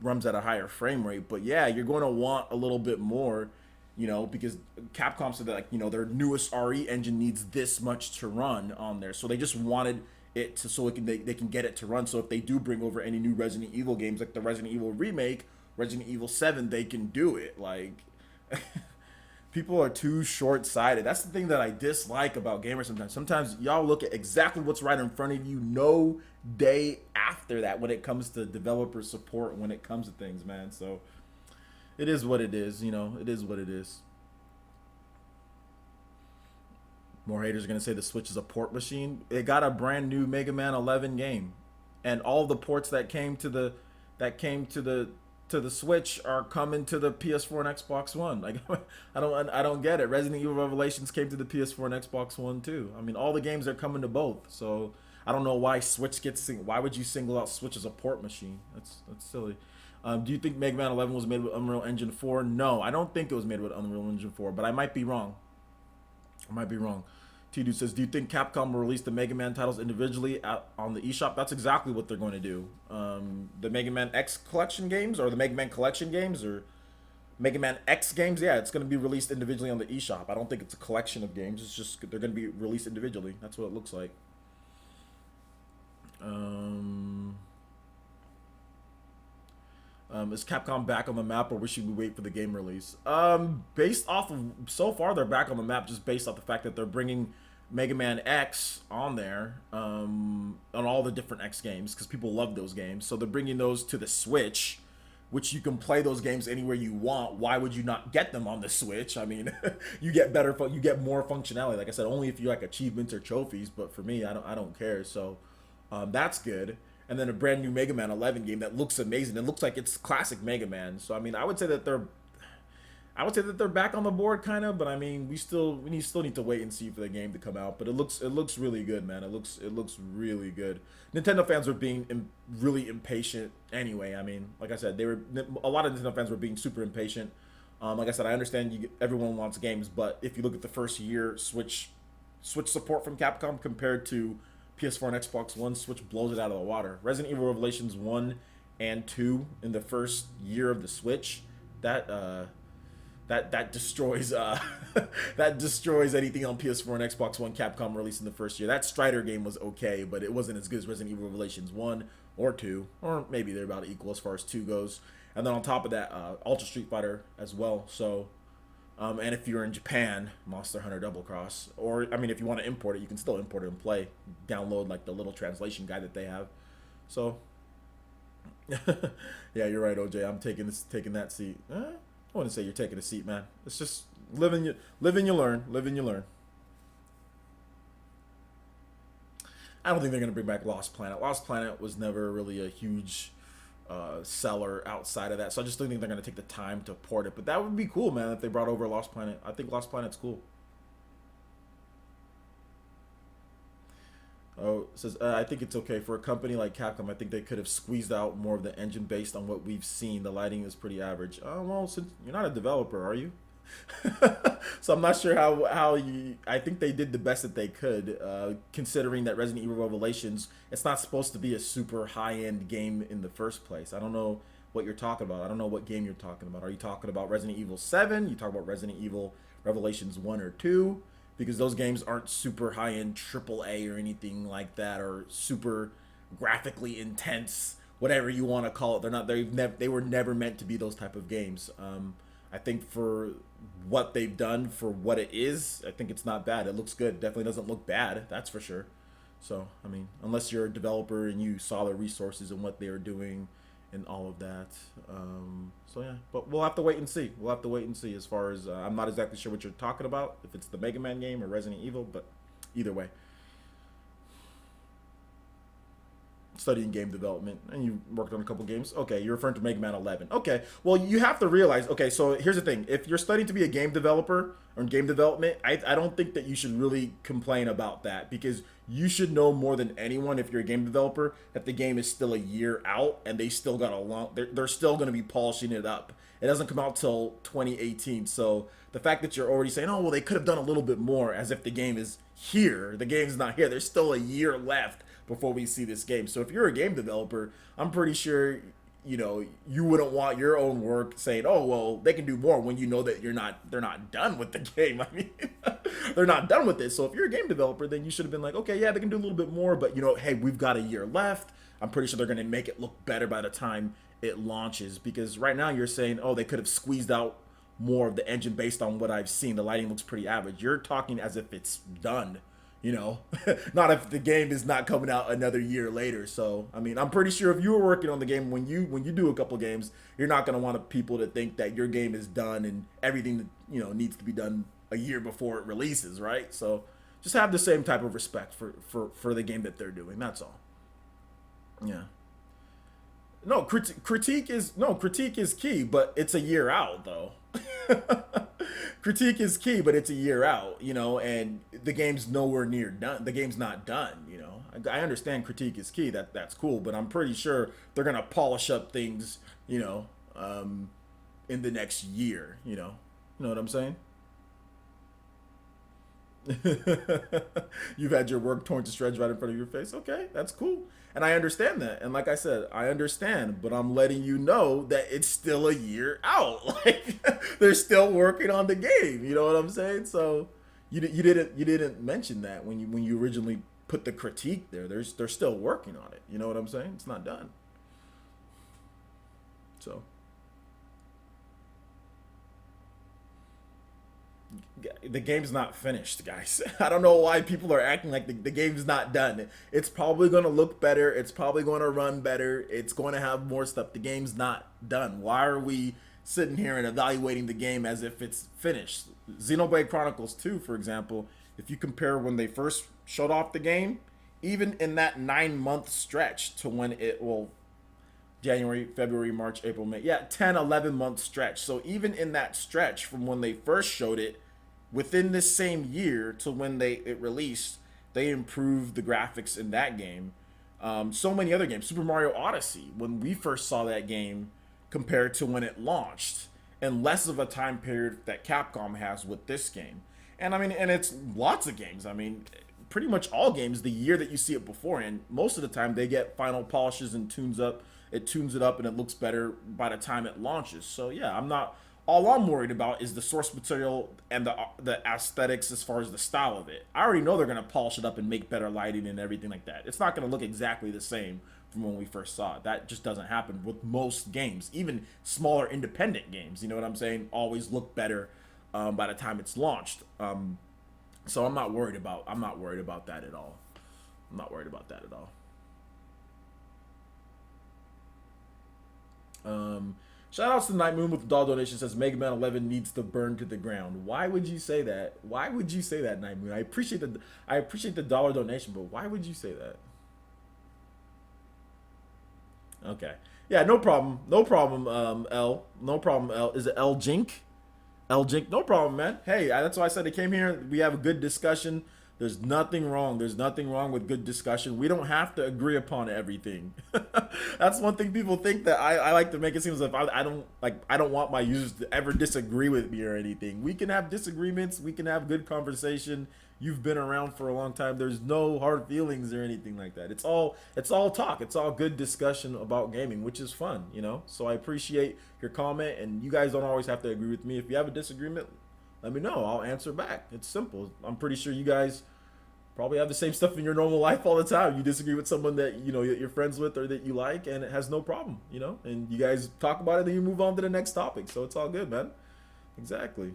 A: runs at a higher frame rate. But yeah, you're going to want a little bit more, you know, because Capcom said that, like, you know, their newest RE engine needs this much to run on there. So they just wanted it so they can get it to run. So if they do bring over any new Resident Evil games, like the Resident Evil remake, Resident Evil 7, they can do it. Like, people are too short-sighted. That's the thing that I dislike about gamers sometimes. Sometimes y'all look at exactly what's right in front of you no day after that when it comes to developer support, when it comes to things, man. So it is what it is, you know. It is what it is. More haters are going to say the Switch is a port machine. It got a brand new Mega Man 11 game. And all the ports that came to the Switch are coming to the PS4 and Xbox One. Like, I don't get it. Resident Evil Revelations came to the PS4 and Xbox One too. I mean, all the games are coming to both. So I don't know why Switch why would you single out Switch as a port machine? That's silly. Do you think Mega Man 11 was made with Unreal Engine 4? No, I don't think it was made with Unreal Engine 4, but I might be wrong. I might be wrong. T-Dude says, do you think Capcom will release the Mega Man titles individually on the eShop? That's exactly what they're going to do. The Mega Man X collection games, or the Mega Man collection games, or Mega Man X games, yeah, it's going to be released individually on the eShop. I don't think it's a collection of games. It's just they're going to be released individually. That's what it looks like. Is Capcom back on the map, or should we wait for the game release? Based off of, so far they're back on the map just based off the fact that they're bringing Mega Man X on there, on all the different X games, because people love those games. So they're bringing those to the Switch, which you can play those games anywhere you want. Why would you not get them on the Switch? I mean, you get more functionality. Like I said, only if you like achievements or trophies, but for me, I don't care. So that's good. And then a brand new Mega Man 11 game that looks amazing. It looks like it's classic Mega Man. So I mean, I would say that they're back on the board, kind of. But I mean, we still need to wait and see for the game to come out. But it looks really good, man. It looks really good. Nintendo fans were being really impatient anyway. I mean, like I said, a lot of Nintendo fans were being super impatient. Like I said, I understand everyone wants games, but if you look at the first year Switch support from Capcom compared to PS4 and Xbox One, Switch blows it out of the water. Resident Evil Revelations 1 and 2 in the first year of the Switch, that destroys that destroys anything on PS4 and Xbox One Capcom released in the first year. That Strider game was okay, but it wasn't as good as Resident Evil Revelations 1 or 2, or maybe they're about equal as far as 2 goes. And then on top of that, Ultra Street Fighter as well. So and if you're in Japan, Monster Hunter Double Cross. Or, I mean, if you want to import it, you can still import it and play. Download, like, the little translation guide that they have. So, yeah, you're right, OJ. I'm taking that seat. I wouldn't say you're taking a seat, man. It's just live and you learn. Live and you learn. I don't think they're going to bring back Lost Planet. Lost Planet was never really a huge seller outside of that, so I just don't think they're going to take the time to port it. But that would be cool, man, if they brought over Lost Planet. I think Lost Planet's cool. Oh, it says I think it's okay for a company like Capcom. I think they could have squeezed out more of the engine based on what we've seen. The lighting is pretty average. Well, since you're not a developer, are you? So I'm not sure how you. I think they did the best that they could, considering that Resident Evil Revelations, it's not supposed to be a super high-end game in the first place. I don't know what you're talking about. I don't know what game you're talking about. Are you talking about Resident Evil 7? You talking about Resident Evil Revelations 1 or 2? Because those games aren't super high-end AAA or anything like that, or super graphically intense, whatever you want to call it. They're not. They were never meant to be those type of games. I think for what they've done, for what it is, I think it's not bad. It looks good. Definitely doesn't look bad, that's for sure. So, I mean, unless you're a developer and you saw the resources and what they were doing and all of that. So, yeah. But we'll have to wait and see. We'll have to wait and see as far as... I'm not exactly sure what you're talking about, if it's the Mega Man game or Resident Evil, but either way. Studying game development, and you worked on a couple games. Okay, you're referring to Mega Man 11. Okay, well, you have to realize, okay, so here's the thing. If you're studying to be a game developer or in game development, I don't think that you should really complain about that, because you should know more than anyone, if you're a game developer, that the game is still a year out and they still got a long... They're still going to be polishing it up. It doesn't come out till 2018, so the fact that you're already saying, oh, well, they could have done a little bit more, as if the game is here. The game's not here. There's still a year left before we see this game. So if you're a game developer, I'm pretty sure you know, you wouldn't want your own work saying, oh, well, they can do more when you know that they're not done with the game. I mean, they're not done with it. So if you're a game developer, then you should have been like, okay, yeah, they can do a little bit more, but you know, hey, we've got a year left. I'm pretty sure they're going to make it look better by the time it launches, because right now you're saying, oh, they could have squeezed out more of the engine based on what I've seen. The lighting looks pretty average. You're talking as if it's done, you know, not if the game is not coming out another year later. So, I mean, I'm pretty sure if you were working on the game, when you do a couple games, you're not going to want people to think that your game is done and everything that, you know, needs to be done a year before it releases, right? So just have the same type of respect for the game that they're doing. That's all. Yeah. No, critique is key, but it's a year out though. Critique is key, but it's a year out, you know, and the game's nowhere near done. The game's not done, you know. I understand critique is key. That's cool, but I'm pretty sure they're gonna polish up things, you know, in the next year, you know. You know what I'm saying? You've had your work torn to shreds right in front of your face. Okay, that's cool. And I understand that. And like I said, I understand, but I'm letting you know that it's still a year out. Like they're still working on the game. You know what I'm saying? So you didn't mention that when you originally put the critique there. They're still working on it. You know what I'm saying? It's not done. So the game's not finished, guys. I don't know why people are acting like the game's not done. It's probably going to look better. It's probably going to run better. It's going to have more stuff. The game's not done. Why are we sitting here and evaluating the game as if it's finished? Xenoblade Chronicles 2, for example, if you compare when they first showed off the game, even in that 9-month stretch to when it will January, February, March, April, May. Yeah, 10, 11-month stretch. So even in that stretch from when they first showed it, within this same year to when it released, they improved the graphics in that game. So many other games. Super Mario Odyssey, when we first saw that game compared to when it launched, and less of a time period that Capcom has with this game. And I mean, and it's lots of games. I mean, pretty much all games, the year that you see it beforehand, most of the time they get final polishes and tunes up. It tunes it up and it looks better by the time it launches. So yeah, all I'm worried about is the source material and the aesthetics as far as the style of it. I already know they're going to polish it up and make better lighting and everything like that. It's not going to look exactly the same from when we first saw it. That just doesn't happen with most games. Even smaller independent games, you know what I'm saying, always look better by the time it's launched. So I'm not worried about that at all. I'm not worried about that at all. Shout outs to Night Moon with the dollar donation, says Mega Man 11 needs to burn to the ground. Why would you say that? Why would you say that, Night Moon? I appreciate the dollar donation, but why would you say that? Okay. Yeah, no problem. No problem, L. No problem, L. Is it L Jink? L Jink? No problem, man. Hey, that's why I said I came here. We have a good discussion. There's nothing wrong. There's nothing wrong with good discussion. We don't have to agree upon everything. That's one thing people think, that I like to make it seem as if I don't want my users to ever disagree with me or anything. We can have disagreements. We can have good conversation. You've been around for a long time. There's no hard feelings or anything like that. It's all talk. It's all good discussion about gaming, which is fun, you know? So I appreciate your comment, and you guys don't always have to agree with me. If you have a disagreement, let me know. I'll answer back. It's simple. I'm pretty sure you guys probably have the same stuff in your normal life all the time. You disagree with someone that, you know, you're friends with or that you like, and it has no problem, you know? And you guys talk about it, then you move on to the next topic. So it's all good, man. Exactly.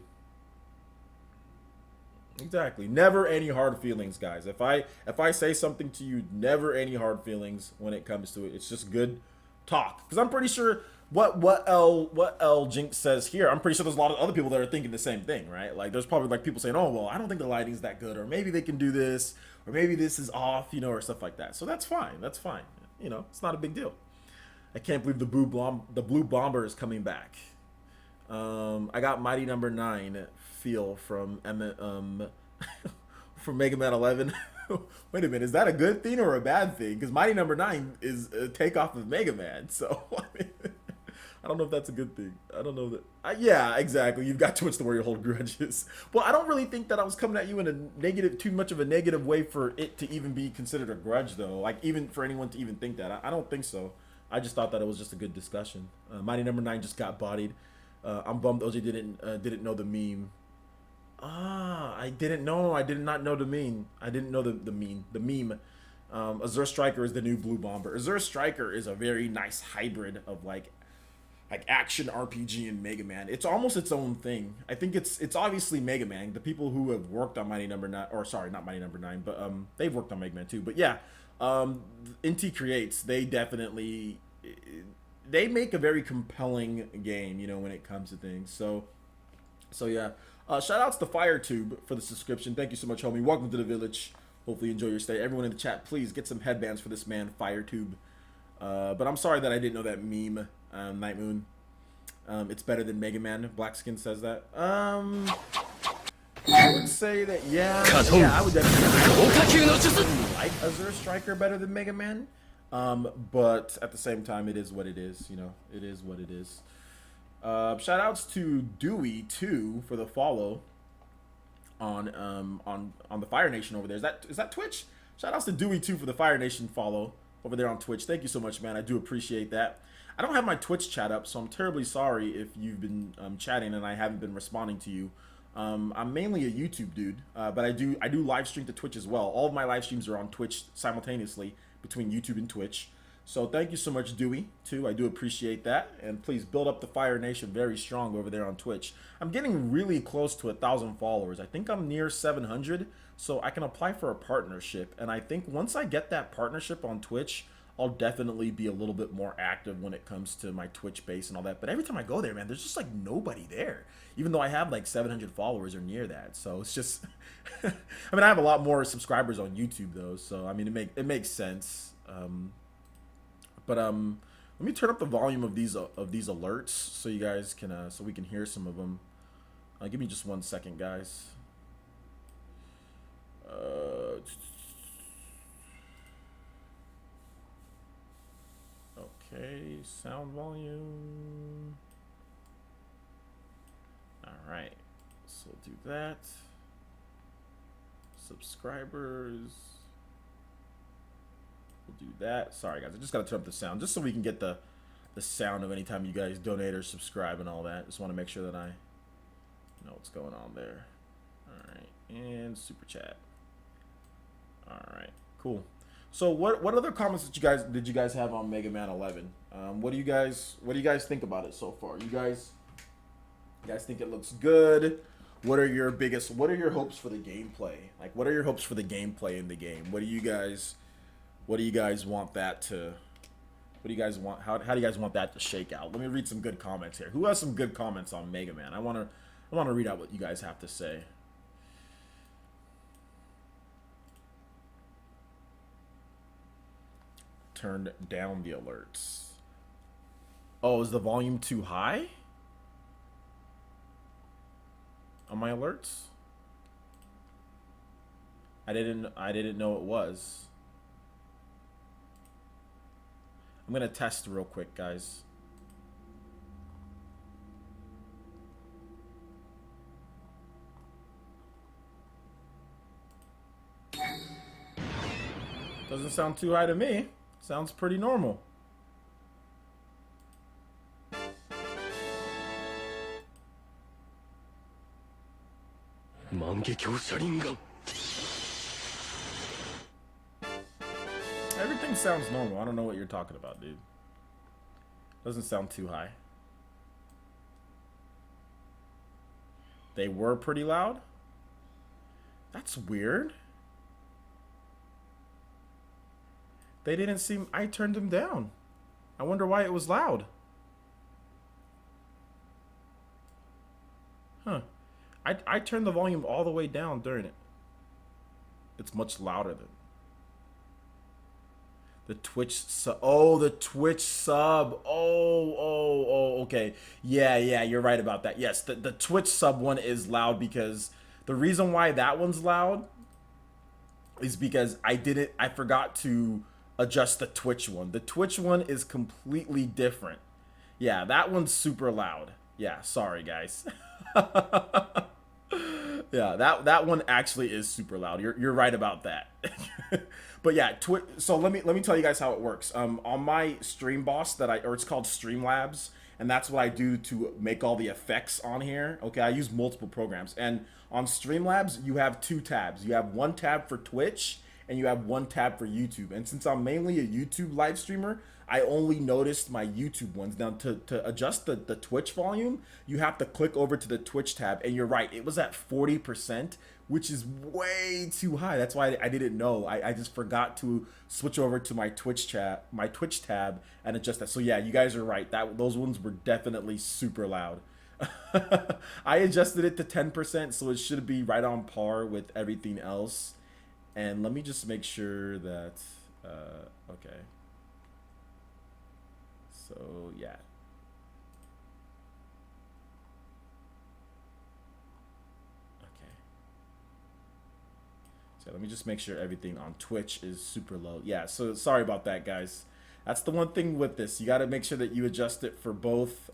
A: Never any hard feelings, guys. If I say something to you, never any hard feelings when it comes to it. It's just good talk. Because I'm pretty sure what L Jinx says here, I'm pretty sure there's a lot of other people that are thinking the same thing, right? Like there's probably like people saying, oh well, I don't think the lighting's that good, or maybe they can do this, or maybe this is off, you know, or stuff like that. So that's fine. You know, it's not a big deal. I can't believe the blue bomber is coming back. I got Mighty Number 9 feel from from Mega Man 11. Wait a minute, is that a good thing or a bad thing? Because Mighty Number 9 is a takeoff of Mega Man, so I mean, I don't know if that's a good thing. I don't know that. Yeah, exactly. You've got too much to where you hold grudges. Well, I don't really think that I was coming at you in a negative, too much of a negative way for it to even be considered a grudge, though. Like even for anyone to even think that, I don't think so. I just thought that it was just a good discussion. Mighty Number 9 just got bodied. I'm bummed OJ didn't know the meme. I didn't know. I did not know the meme. I didn't know the meme. Azure Striker is the new Blue Bomber. Azure Striker is a very nice hybrid of like action RPG and Mega Man. It's almost its own thing. I think it's obviously Mega Man. The people who have worked on Mighty Number 9, or sorry, not Mighty Number 9, but they've worked on Mega Man too. But yeah, NT Creates, they definitely they make a very compelling game, you know, when it comes to things. So yeah. Shout outs to FireTube for the subscription. Thank you so much, homie. Welcome to the village. Hopefully you enjoy your stay. Everyone in the chat, please get some headbands for this man, FireTube. But I'm sorry that I didn't know that meme, Night Moon. It's better than Mega Man. Blackskin says that. I would say that, yeah, I would definitely like Azure Striker better than Mega Man. But at the same time, it is what it is. You know, it is what it is. Shout outs to Dewey too for the follow on the Fire Nation over there. Is that Twitch? Shout outs to Dewey too for the Fire Nation follow over there on Twitch. Thank you so much, man. I do appreciate that. I don't have my Twitch chat up, so I'm terribly sorry if you've been chatting and I haven't been responding to you. I'm mainly a YouTube dude, but I do live stream to Twitch as well. All of my live streams are on Twitch simultaneously between YouTube and Twitch. So thank you so much, Dewey, too. I do appreciate that. And please build up the Fire Nation very strong over there on Twitch. I'm getting really close to 1,000 followers. I think I'm near 700, so I can apply for a partnership. And I think once I get that partnership on Twitch, I'll definitely be a little bit more active when it comes to my Twitch base and all that. But every time I go there, man, there's just like nobody there, even though I have like 700 followers or near that. So it's just, I mean, I have a lot more subscribers on YouTube though. So I mean, it makes sense. But let me turn up the volume of these alerts so you guys can so we can hear some of them. Give me just 1 second, guys. Okay, sound volume. All right, so we'll do that. Subscribers. We'll do that. Sorry, guys. I just got to turn up the sound just so we can get the sound of anytime you guys donate or subscribe and all that. Just want to make sure that I know what's going on there. All right, and super chat. All right, cool. So what other comments did you guys have on Mega Man 11? What do you guys think about it so far? You guys think it looks good? What are your hopes for the gameplay? Like, what are your hopes for the gameplay in the game? What do you guys want that to? What do you guys want? How do you guys want that to shake out? Let me read some good comments here. Who has some good comments on Mega Man? I want to read out what you guys have to say. Turned down the alerts. Oh, is the volume too high on my alerts? I didn't know it was. I'm gonna test real quick, guys. Doesn't sound too high to me. Sounds pretty normal. Everything sounds normal. I don't know what you're talking about, dude. Doesn't sound too high. They were pretty loud? That's weird. They didn't seem... I turned them down. I wonder why it was loud. Huh. I turned the volume all the way down during it. It's much louder than... The Twitch sub. Oh, the Twitch sub. Oh, okay. Yeah, you're right about that. Yes, the Twitch sub one is loud because the reason why that one's loud is because I forgot to adjust the Twitch one. The Twitch one is completely different. Yeah, that one's super loud. Yeah, sorry guys. Yeah, that one actually is super loud. You're right about that. But yeah, so let me tell you guys how it works. On my Stream Boss or it's called Streamlabs, and that's what I do to make all the effects on here. Okay, I use multiple programs, and on Streamlabs you have two tabs. You have one tab for Twitch, and you have one tab for YouTube. And since I'm mainly a YouTube live streamer, I only noticed my YouTube ones. Now to adjust the Twitch volume, you have to click over to the Twitch tab, and you're right, it was at 40%, which is way too high. That's why I didn't know. I just forgot to switch over to my Twitch tab and adjust that. So yeah, you guys are right. Those ones were definitely super loud. I adjusted it to 10%, so it should be right on par with everything else. And let me just make sure that okay. So yeah. Okay. So let me just make sure everything on Twitch is super low. Yeah, so sorry about that, guys. That's the one thing with this. You got to make sure that you adjust it for both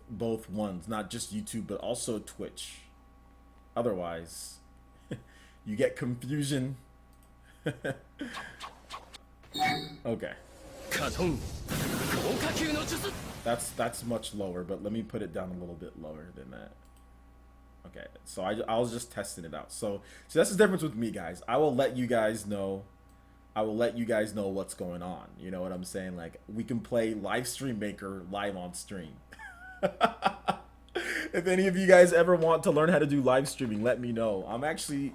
A: both ones, not just YouTube but also Twitch. Otherwise, you get confusion. Okay. That's much lower, but let me put it down a little bit lower than that. Okay, so I was just testing it out. So that's the difference with me, guys. I will let you guys know what's going on. You know what I'm saying? Like, we can play Livestream Maker live on stream. If any of you guys ever want to learn how to do live streaming, let me know. I'm actually...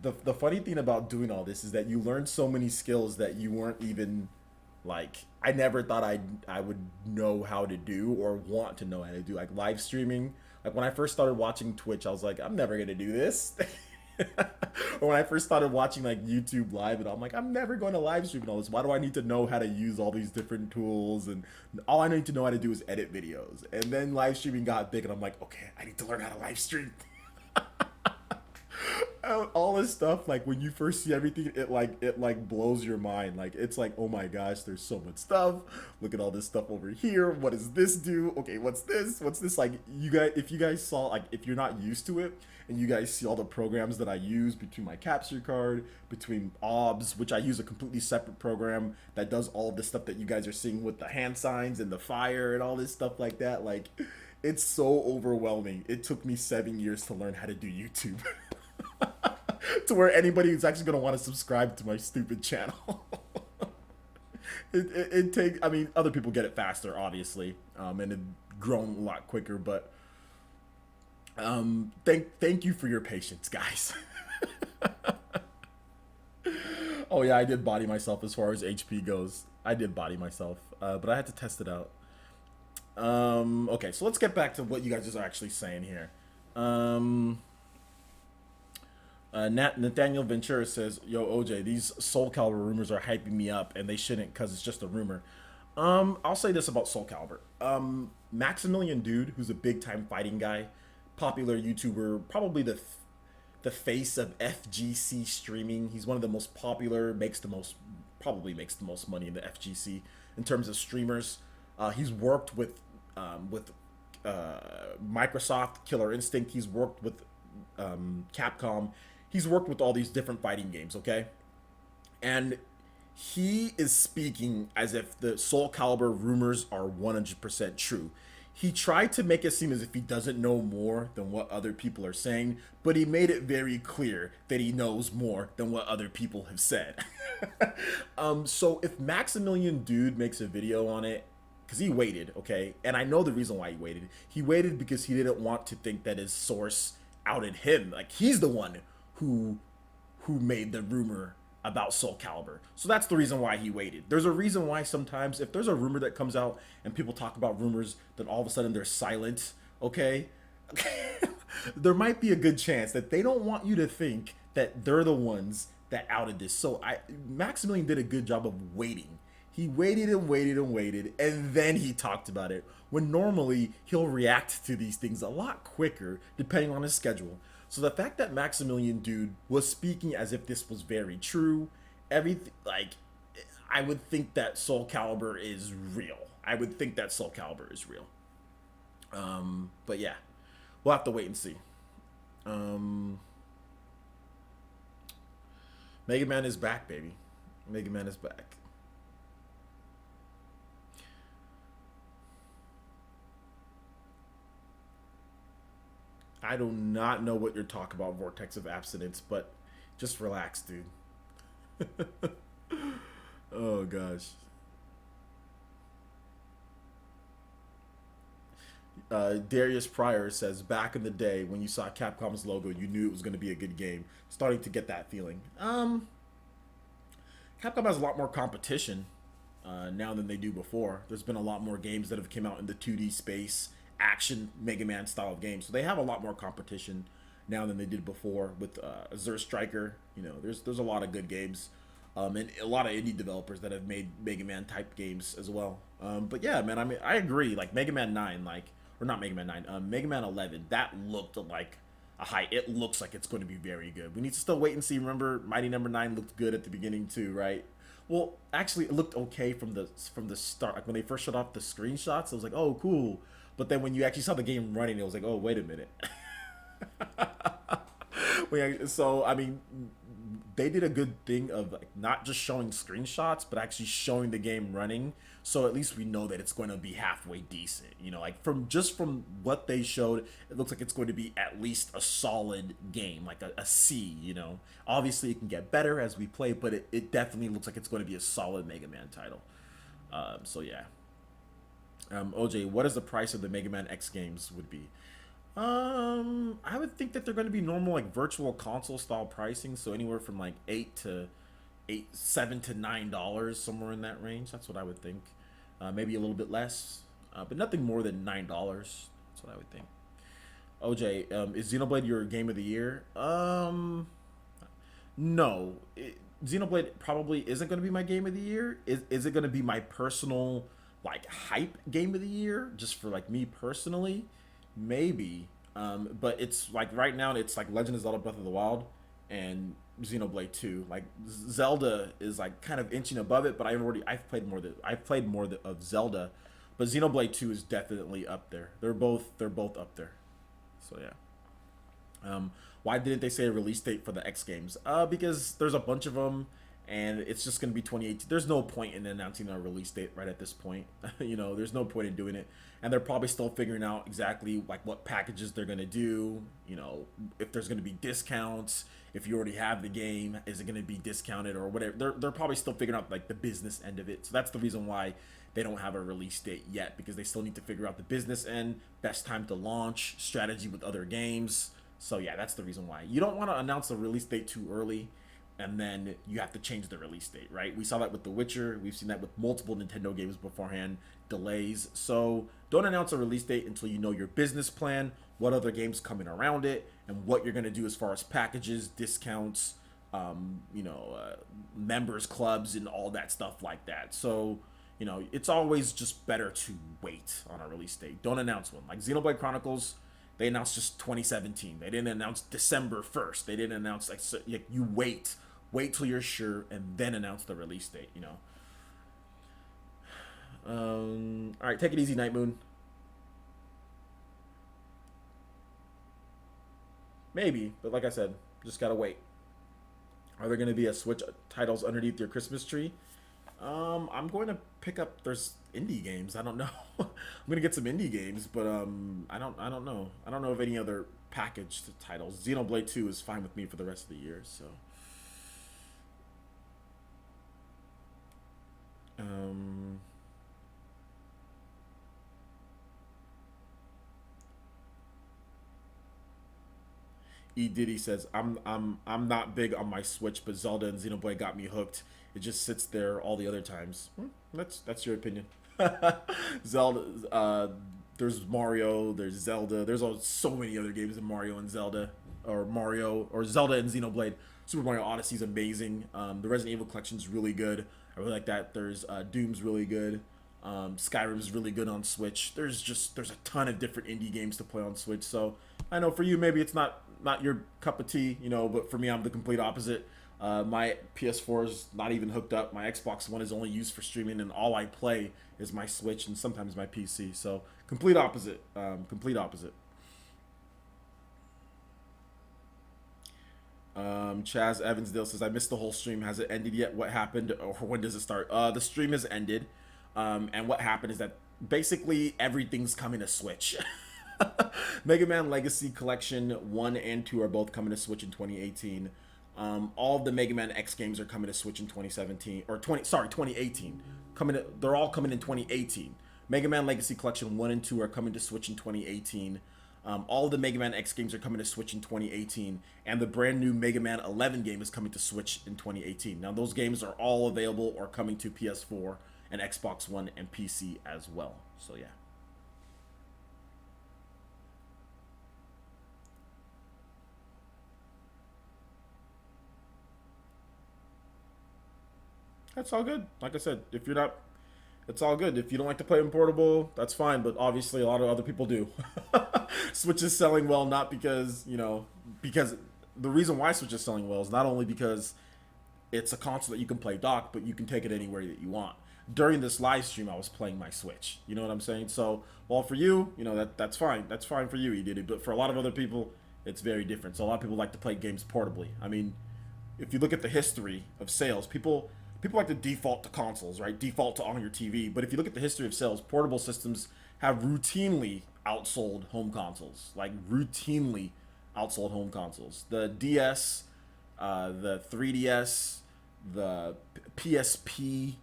A: The funny thing about doing all this is that you learn so many skills that you weren't even, like, I never thought I would know how to do or want to know how to do. Like, live streaming. Like, when I first started watching Twitch, I was like, I'm never going to do this. Or when I first started watching, like, YouTube Live, and I'm like, I'm never going to live stream and all this. Why do I need to know how to use all these different tools? And all I need to know how to do is edit videos. And then live streaming got big, and I'm like, okay, I need to learn how to live stream. All this stuff, like, when you first see everything, it blows your mind. Like, it's like, oh my gosh, there's so much stuff. Look at all this stuff over here. What does this do? Okay, what's this? Like, you guys, if you guys saw, like, if you're not used to it, and you guys see all the programs that I use between my capture card, between OBS, which I use a completely separate program that does all of the stuff that you guys are seeing with the hand signs and the fire and all this stuff like that. Like, it's so overwhelming. It took me 7 years to learn how to do YouTube. To where anybody who's actually going to want to subscribe to my stupid channel. It takes, I mean, other people get it faster, obviously, and it's grown a lot quicker, but thank you for your patience, guys. Oh yeah, I did body myself as far as HP goes. I did body myself, but I had to test it out. Okay, so let's get back to what you guys are actually saying here. Nathaniel Ventura says, yo, OJ, these Soul Calibur rumors are hyping me up, and they shouldn't, because it's just a rumor. I'll say this about Soul Calibur. Maximilian Dude, who's a big-time fighting guy, popular YouTuber, probably the face of FGC streaming. He's one of the most popular, probably makes the most money in the FGC in terms of streamers. He's worked with Microsoft, Killer Instinct. He's worked with Capcom. He's worked with all these different fighting games, okay? And he is speaking as if the Soul Calibur rumors are 100% true. He tried to make it seem as if he doesn't know more than what other people are saying, but he made it very clear that he knows more than what other people have said. So if Maximilian Dude makes a video on it, because he waited, okay? And I know the reason why he waited. He waited because he didn't want to think that his source outed him. Like, he's the one who made the rumor about Soul Calibur. So that's the reason why he waited. There's a reason why sometimes if there's a rumor that comes out and people talk about rumors, then all of a sudden they're silent, okay? There might be a good chance that they don't want you to think that they're the ones that outed this. So Maximilian did a good job of waiting. He waited and waited and waited, and then he talked about it, when normally he'll react to these things a lot quicker depending on his schedule. So the fact that Maximilian Dude was speaking as if this was very true, everything, like, I would think that Soul Calibur is real. I would think that Soul Calibur is real. But yeah, we'll have to wait and see. Mega Man is back, baby. Mega Man is back. I do not know what you're talking about, Vortex of Abstinence, but just relax, dude. Oh, gosh. Darius Pryor says, back in the day when you saw Capcom's logo, you knew it was going to be a good game. Starting to get that feeling. Capcom has a lot more competition now than they do before. There's been a lot more games that have come out in the 2D space, action Mega Man style of games. So they have a lot more competition now than they did before with Azure Striker. You know, there's a lot of good games. And a lot of indie developers that have made Mega Man type games as well. But yeah, man, I mean, I agree. Like Mega Man 9, or not Mega Man 9, Mega Man 11, that looked like a high. It looks like it's going to be very good. We need to still wait and see. Remember, Mighty Number 9 looked good at the beginning too, right? Well, actually, it looked okay from the start. Like when they first showed off the screenshots, it was like, oh, cool. But then when you actually saw the game running, it was like, oh, wait a minute. So I mean, they did a good thing of like not just showing screenshots, but actually showing the game running. So at least we know that it's going to be halfway decent. You know, like from what they showed, it looks like it's going to be at least a solid game, like a C. You know, obviously it can get better as we play, but it definitely looks like it's going to be a solid Mega Man title. So yeah. OJ, what is the price of the Mega Man X games would be? I would think that they're going to be normal, like virtual console style pricing, so anywhere from like $7 to $9, somewhere in that range. That's what I would think. Maybe a little bit less, but nothing more than $9. That's what I would think. OJ, is Xenoblade your game of the year? No. Xenoblade probably isn't going to be my game of the year. Is it going to be my personal like hype game of the year, just for like me personally? Maybe, but it's like right now it's like Legend of Zelda Breath of the Wild and Xenoblade 2. Like Zelda is like kind of inching above it, but I've played more of Zelda, but Xenoblade 2 is definitely up there. They're both up there. So yeah. Why didn't they say a release date for the X games? Because there's a bunch of them, and it's just going to be 2018. There's no point in announcing a release date right at this point. You know, there's no point in doing it. And they're probably still figuring out exactly like what packages they're going to do. You know, if there's going to be discounts, if you already have the game, is it going to be discounted or whatever. They're probably still figuring out like the business end of it. So that's the reason why they don't have a release date yet, because they still need to figure out the business end, best time to launch, strategy with other games. So yeah, that's the reason why. You don't want to announce a release date too early, and then you have to change the release date, right? We saw that with The Witcher. We've seen that with multiple Nintendo games beforehand, delays. So don't announce a release date until you know your business plan, what other games coming around it, and what you're going to do as far as packages, discounts, members clubs, and all that stuff like that. So, you know, it's always just better to wait on a release date. Don't announce one. Like Xenoblade Chronicles, they announced just 2017. They didn't announce December 1st. They didn't announce like you wait till you're sure, and then announce the release date. You know. All right, take it easy, Night Moon. Maybe, but like I said, just gotta wait. Are there gonna be a Switch titles underneath your Christmas tree? I'm going to pick up. There's indie games. I don't know. I'm gonna get some indie games, but I don't know. I don't know of any other packaged titles. Xenoblade 2 is fine with me for the rest of the year. So, E Diddy says I'm not big on my Switch, but Zelda and Xenoblade got me hooked. It just sits there all the other times. That's your opinion. Zelda, there's Mario, there's Zelda, there's so many other games than Mario and Zelda, or Zelda and Xenoblade. Super Mario Odyssey is amazing. The Resident Evil collection is really good. I really like that. There's Doom's really good. Skyrim's really good on Switch. There's a ton of different indie games to play on Switch. So I know for you maybe it's not your cup of tea, you know, but for me I'm the complete opposite. My PS4 is not even hooked up. My Xbox One is only used for streaming, and all I play is my Switch and sometimes my PC. So complete opposite. Complete opposite. Chaz Evansdale says, I missed the whole stream. Has it ended yet? What happened? Or when does it start? The stream has ended. And what happened is that basically everything's coming to Switch. Mega Man Legacy Collection 1 and 2 are both coming to Switch in 2018. All of the Mega Man X games are coming to Switch in 2017. Or 2018. They're all coming in 2018. Mega Man Legacy Collection 1 and 2 are coming to Switch in 2018. All of the Mega Man X games are coming to Switch in 2018, and the brand new Mega Man 11 game is coming to Switch in 2018. Now, those games are all available or coming to PS4 and Xbox One and PC as well. So, yeah. That's all good. Like I said, if you're not... It's all good. If you don't like to play in portable, that's fine. But obviously, a lot of other people do. Switch is selling well, not because, because the reason why Switch is selling well is not only because it's a console that you can play dock, but you can take it anywhere that you want. During this live stream, I was playing my Switch. You know what I'm saying? So, well, for you, that's fine. That's fine for you, Edith. But for a lot of other people, it's very different. So a lot of people like to play games portably. I mean, if you look at the history of sales, people like to default to consoles, right? Default to on your TV. But if you look at the history of sales, portable systems have routinely outsold home consoles. Like, routinely outsold home consoles. The DS, the 3DS, the PSP,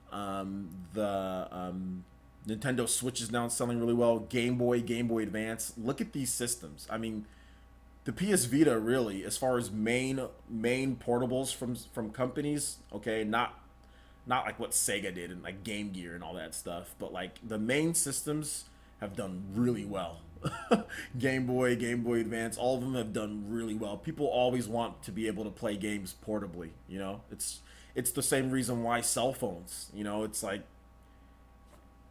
A: the Nintendo Switch is now selling really well. Game Boy Advance. Look at these systems. I mean, the PS Vita, really, as far as main portables from companies, okay, not like what Sega did and like Game Gear and all that stuff, but like the main systems have done really well. Game Boy Advance, all of them have done really well. People always want to be able to play games portably, It's the same reason why cell phones, it's like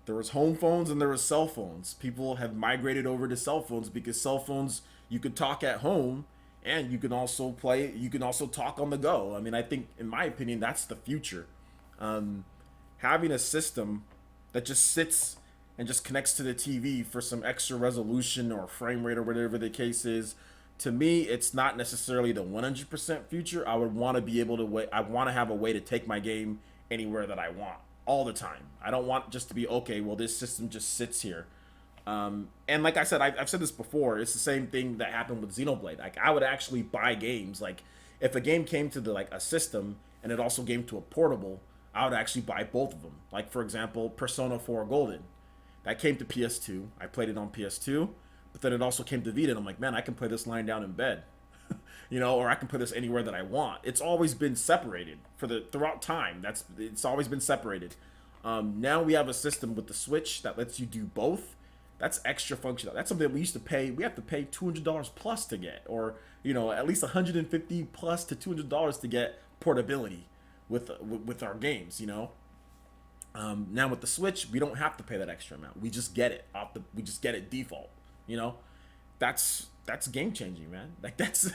A: there was home phones and there was cell phones. People have migrated over to cell phones because cell phones, you could talk at home and you can also talk on the go. I mean, I think, in my opinion, that's the future. Having a system that just sits and just connects to the TV for some extra resolution or frame rate or whatever the case is, to me, it's not necessarily the 100% future. I would want to be able to I want to have a way to take my game anywhere that I want all the time. I don't want just to be, okay, well, this system just sits here. And like I said, I've said this before, it's the same thing that happened with Xenoblade. Like, I would actually buy games. Like, if a game came to a system and it also came to a portable, I would actually buy both of them. Like, for example, Persona 4 Golden. That came to PS2. I played it on PS2, but then it also came to Vita, and I'm like, man, I can play this lying down in bed. Or I can play this anywhere that I want. It's always been separated throughout time. It's always been separated. Now we have a system with the Switch that lets you do both. That's extra function. That's something that we used to pay. We have to pay $200 plus to get, or at least $150 plus to $200 to get portability with our games. Now with the Switch, we don't have to pay that extra amount. We just get it we just get it default. That's game changing, man. Like, that's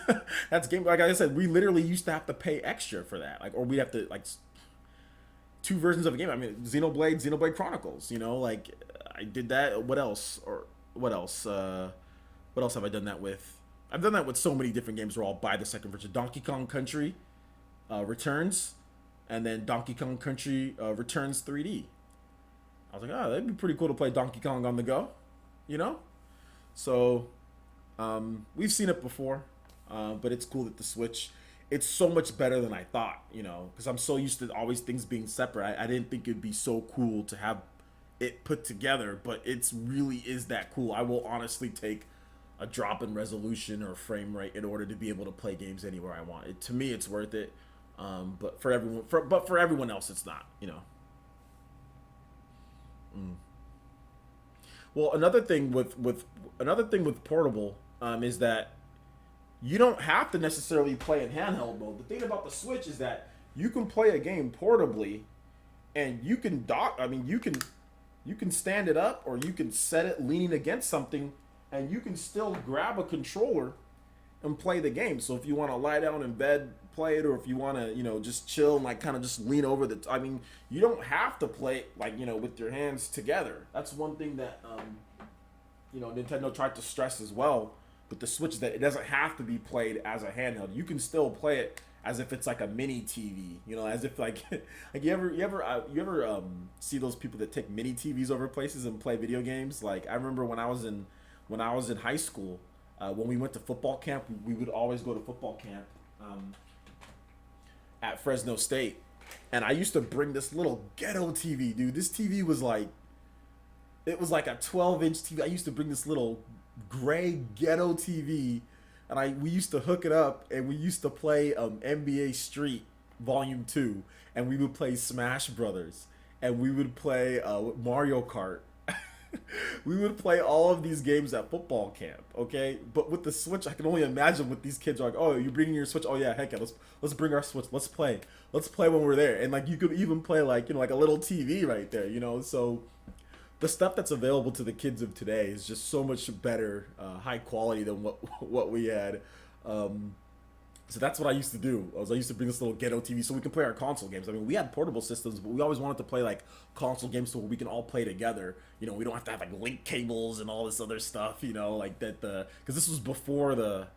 A: game. Like I said, we literally used to have to pay extra for that. Like, or we'd have to two versions of a game. I mean, Xenoblade Chronicles. I did that. What else? What else have I done that with? I've done that with so many different games where I'll buy the second version. Donkey Kong Country Returns, and then Donkey Kong Country Returns 3D. I was like, oh, that'd be pretty cool to play Donkey Kong on the go, So, we've seen it before, but it's cool that the Switch, it's so much better than I thought, because I'm so used to always things being separate. I didn't think it'd be so cool to have it put together, but it's really is that cool. I will honestly take a drop in resolution or frame rate in order to be able to play games anywhere I want. To me, it's worth it. But for everyone else, it's not. Well, another thing with portable is that you don't have to necessarily play in handheld mode. The thing about the Switch is that you can play a game portably, and you can dock. I mean, you can stand it up, or you can set it leaning against something, and you can still grab a controller and play the game. So if you want to lie down in bed, play it, or if you want to, you know, just chill and like kind of just lean over the. I mean, you don't have to play it like, you know, with your hands together. That's one thing that you know, Nintendo tried to stress as well with the Switch, that it doesn't have to be played as a handheld. You can still play it as if it's like a mini TV, you know, as if like like you ever see those people that take mini TVs over places and play video games? Like I remember when I was in high school, when we went to football camp, we would always go to football camp at Fresno State, and I used to bring this little ghetto TV, dude. This TV was like, it was like a 12-inch TV. I used to bring this little gray ghetto TV, and we used to hook it up, and we used to play NBA Street Volume 2, and we would play Smash Brothers, and we would play Mario Kart. We would play all of these games at football camp, okay? But with the Switch, I can only imagine what these kids are like. Oh, you're bringing your Switch? Oh yeah, heck yeah, let's bring our Switch. Let's play when we're there. And like you could even play like, you know, like a little TV right there, you know. So the stuff that's available to the kids of today is just so much better, high quality than what we had. So that's what I used to do. I used to bring this little ghetto TV so we can play our console games. I mean, we had portable systems, but we always wanted to play like console games so we can all play together. You know, we don't have to have like link cables and all this other stuff, you know, like that. Because this was before the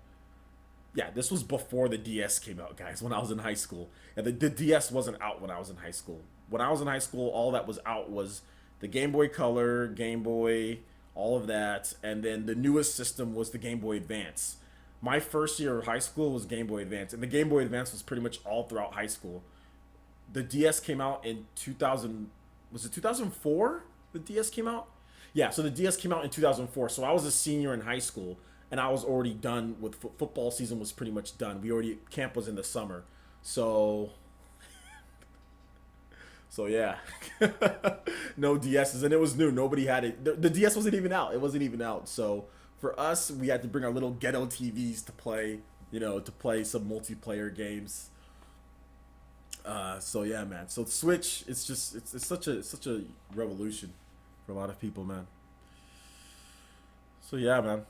A: DS came out, guys, when I was in high school. And the DS wasn't out when I was in high school. When I was in high school, all that was out was the Game Boy Color, Game Boy, all of that. And then the newest system was the Game Boy Advance. My first year of high school was Game Boy Advance, and the Game Boy Advance was pretty much all throughout high school. The DS came out in 2000, was it 2004? The DS came out? Yeah, so the DS came out in 2004, so I was a senior in high school, and I was already done with football season was pretty much done. Camp was in the summer, so yeah. No DSs, and it was new, nobody had it. The DS wasn't even out, so for us, we had to bring our little ghetto TVs to play, you know, to play some multiplayer games. So yeah, man. So Switch, it's such a revolution for a lot of people, man. So yeah, man.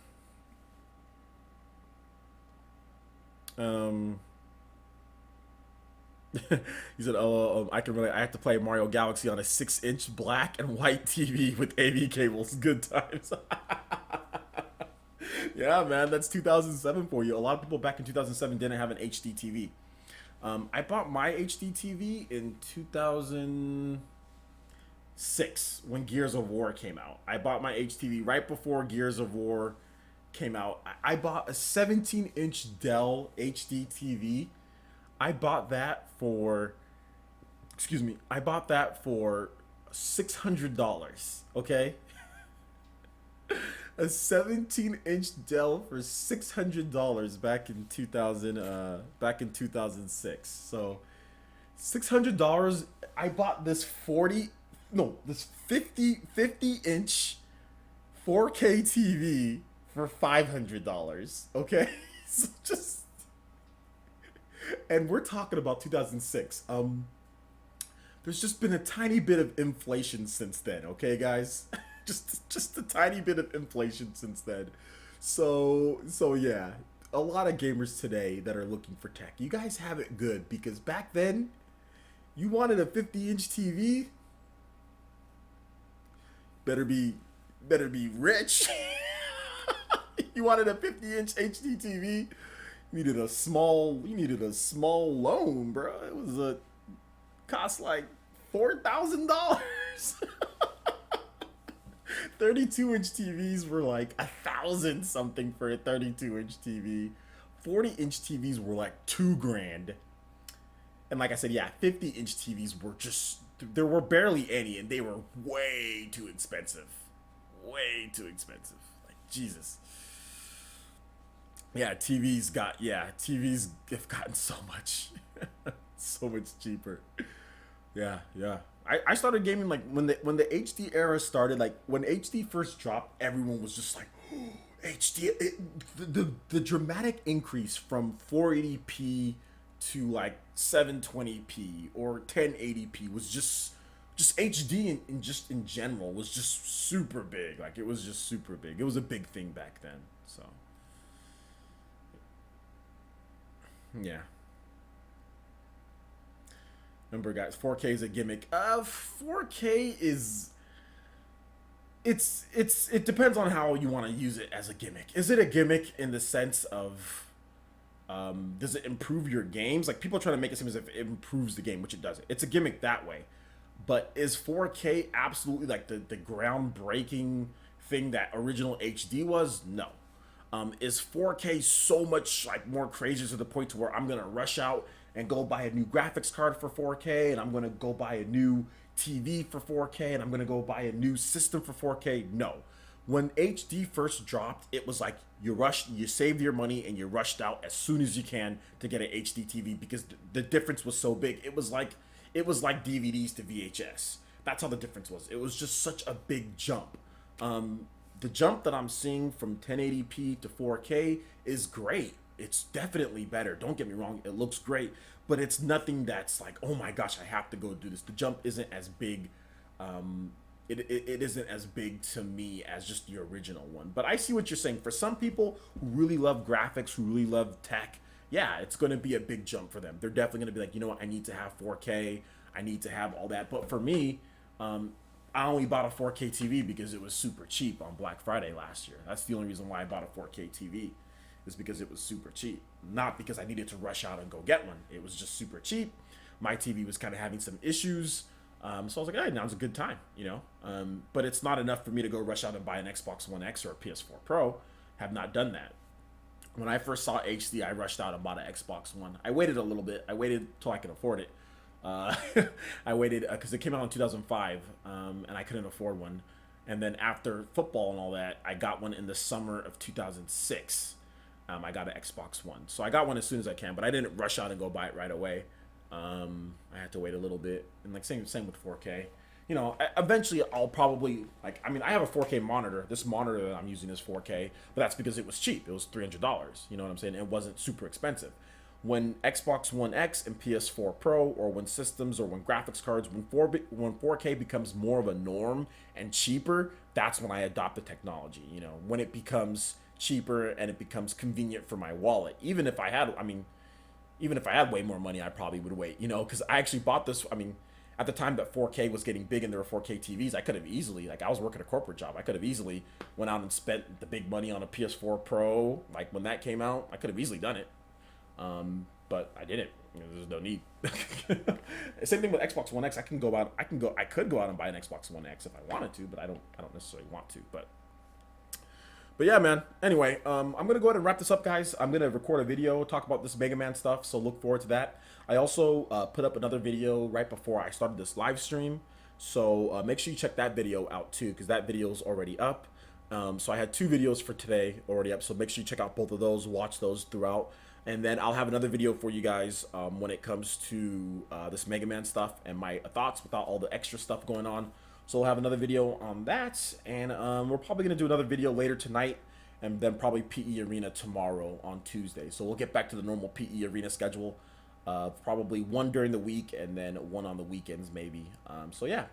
A: He said, "Oh, I have to play Mario Galaxy on a 6-inch black and white TV with AV cables. Good times." Yeah, man, that's 2007 for you. A lot of people back in 2007 didn't have an HD TV. I bought my HD TV in 2006 when Gears of War came out. I bought my HTV right before Gears of War came out. I bought a 17-inch Dell HD TV. I bought that for $600, okay? A 17-inch Dell for $600 back in 2006. So $600. I bought this 50-inch 4K TV for $500. Okay, so just, and we're talking about 2006. There's just been a tiny bit of inflation since then. Okay, guys. Just a tiny bit of inflation since then. So yeah, a lot of gamers today that are looking for tech, you guys have it good, because back then you wanted a 50-inch TV, better be rich. You wanted a 50-inch HD TV, you needed a small loan, bro. It was cost like $4,000. 32-inch TVs were like $1,000 something for a 32-inch TV. 40-inch TVs were like $2,000. And like I said, yeah, 50-inch TVs were there were barely any, and they were way too expensive. Way too expensive. Like, Jesus. Yeah, TVs have gotten so much cheaper. Yeah. I started gaming like when the HD era started. Like when HD first dropped, everyone was just like, oh, HD. The dramatic increase from 480p to like 720p or 1080p was just HD in general was just super big. Like it was just super big. It was a big thing back then. So Yeah. Remember, guys, 4K is a gimmick. 4K is it depends on how you want to use it as a gimmick. Is it a gimmick in the sense of does it improve your games? Like, people are trying to make it seem as if it improves the game, which it doesn't. It's a gimmick that way. But is 4K absolutely like the groundbreaking thing that original HD was? No. Is 4K so much like more crazy to the point to where I'm gonna rush out and go buy a new graphics card for 4K, and I'm gonna go buy a new TV for 4K, and I'm gonna go buy a new system for 4K? No. When HD first dropped, it was like you saved your money and you rushed out as soon as you can to get an HD TV because the difference was so big. It was like DVDs to VHS. That's how the difference was. It was just such a big jump. The jump that I'm seeing from 1080p to 4K is great. It's definitely better. Don't get me wrong. It looks great, but it's nothing that's like, oh my gosh, I have to go do this. The jump isn't as big. It isn't as big to me as just the original one. But I see what you're saying. For some people who really love graphics, who really love tech, yeah, it's going to be a big jump for them. They're definitely going to be like, you know what, I need to have 4K. I need to have all that. But for me, I only bought a 4K TV because it was super cheap on Black Friday last year. That's the only reason why I bought a 4K TV, is because it was super cheap. Not because I needed to rush out and go get one. It was just super cheap. My TV was kind of having some issues. So I was like, hey, now's a good time, you know? But it's not enough for me to go rush out and buy an Xbox One X or a PS4 Pro. Have not done that. When I first saw HD, I rushed out and bought an Xbox One. I waited a little bit. I waited till I could afford it. I waited because it came out in 2005, and I couldn't afford one. And then after football and all that, I got one in the summer of 2006. I got an Xbox One. So I got one as soon as I can, but I didn't rush out and go buy it right away. I had to wait a little bit. And like same with 4K. You know, eventually I'll probably, like, I mean, I have a 4K monitor. This monitor that I'm using is 4K, but that's because it was cheap. It was $300. You know what I'm saying? It wasn't super expensive. When Xbox One X and PS4 Pro, or when systems, or when graphics cards, when 4K becomes more of a norm and cheaper, that's when I adopt the technology. You know, when it becomes cheaper and it becomes convenient for my wallet. Even if I had way more money, I probably would wait. You know, because I actually bought this. I mean, at the time that 4K was getting big and there were 4K TVs, I could have easily, like, I was working a corporate job. I could have easily went out and spent the big money on a PS4 Pro. Like, when that came out, I could have easily done it. But I didn't. You know, there's no need. Same thing with Xbox One X. I could go out and buy an Xbox One X if I wanted to, but I don't necessarily want to. But yeah, man. Anyway, I'm gonna go ahead and wrap this up, guys. I'm gonna record a video, talk about this Mega Man stuff, so look forward to that. I also put up another video right before I started this live stream, so make sure you check that video out too, because that video is already up. So I had 2 videos for today already up, so make sure you check out both of those, watch those throughout. And then I'll have another video for you guys when it comes to this Mega Man stuff and my thoughts without all the extra stuff going on. So we'll have another video on that. And we're probably going to do another video later tonight. And then probably PE Arena tomorrow on Tuesday. So we'll get back to the normal PE Arena schedule. Probably one during the week and then one on the weekends maybe. So yeah.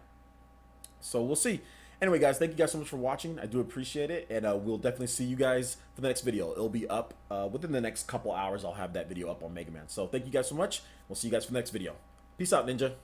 A: So we'll see. Anyway, guys, thank you guys so much for watching. I do appreciate it, and we'll definitely see you guys for the next video. It'll be up within the next couple hours. I'll have that video up on Mega Man. So thank you guys so much. We'll see you guys for the next video. Peace out, Ninja.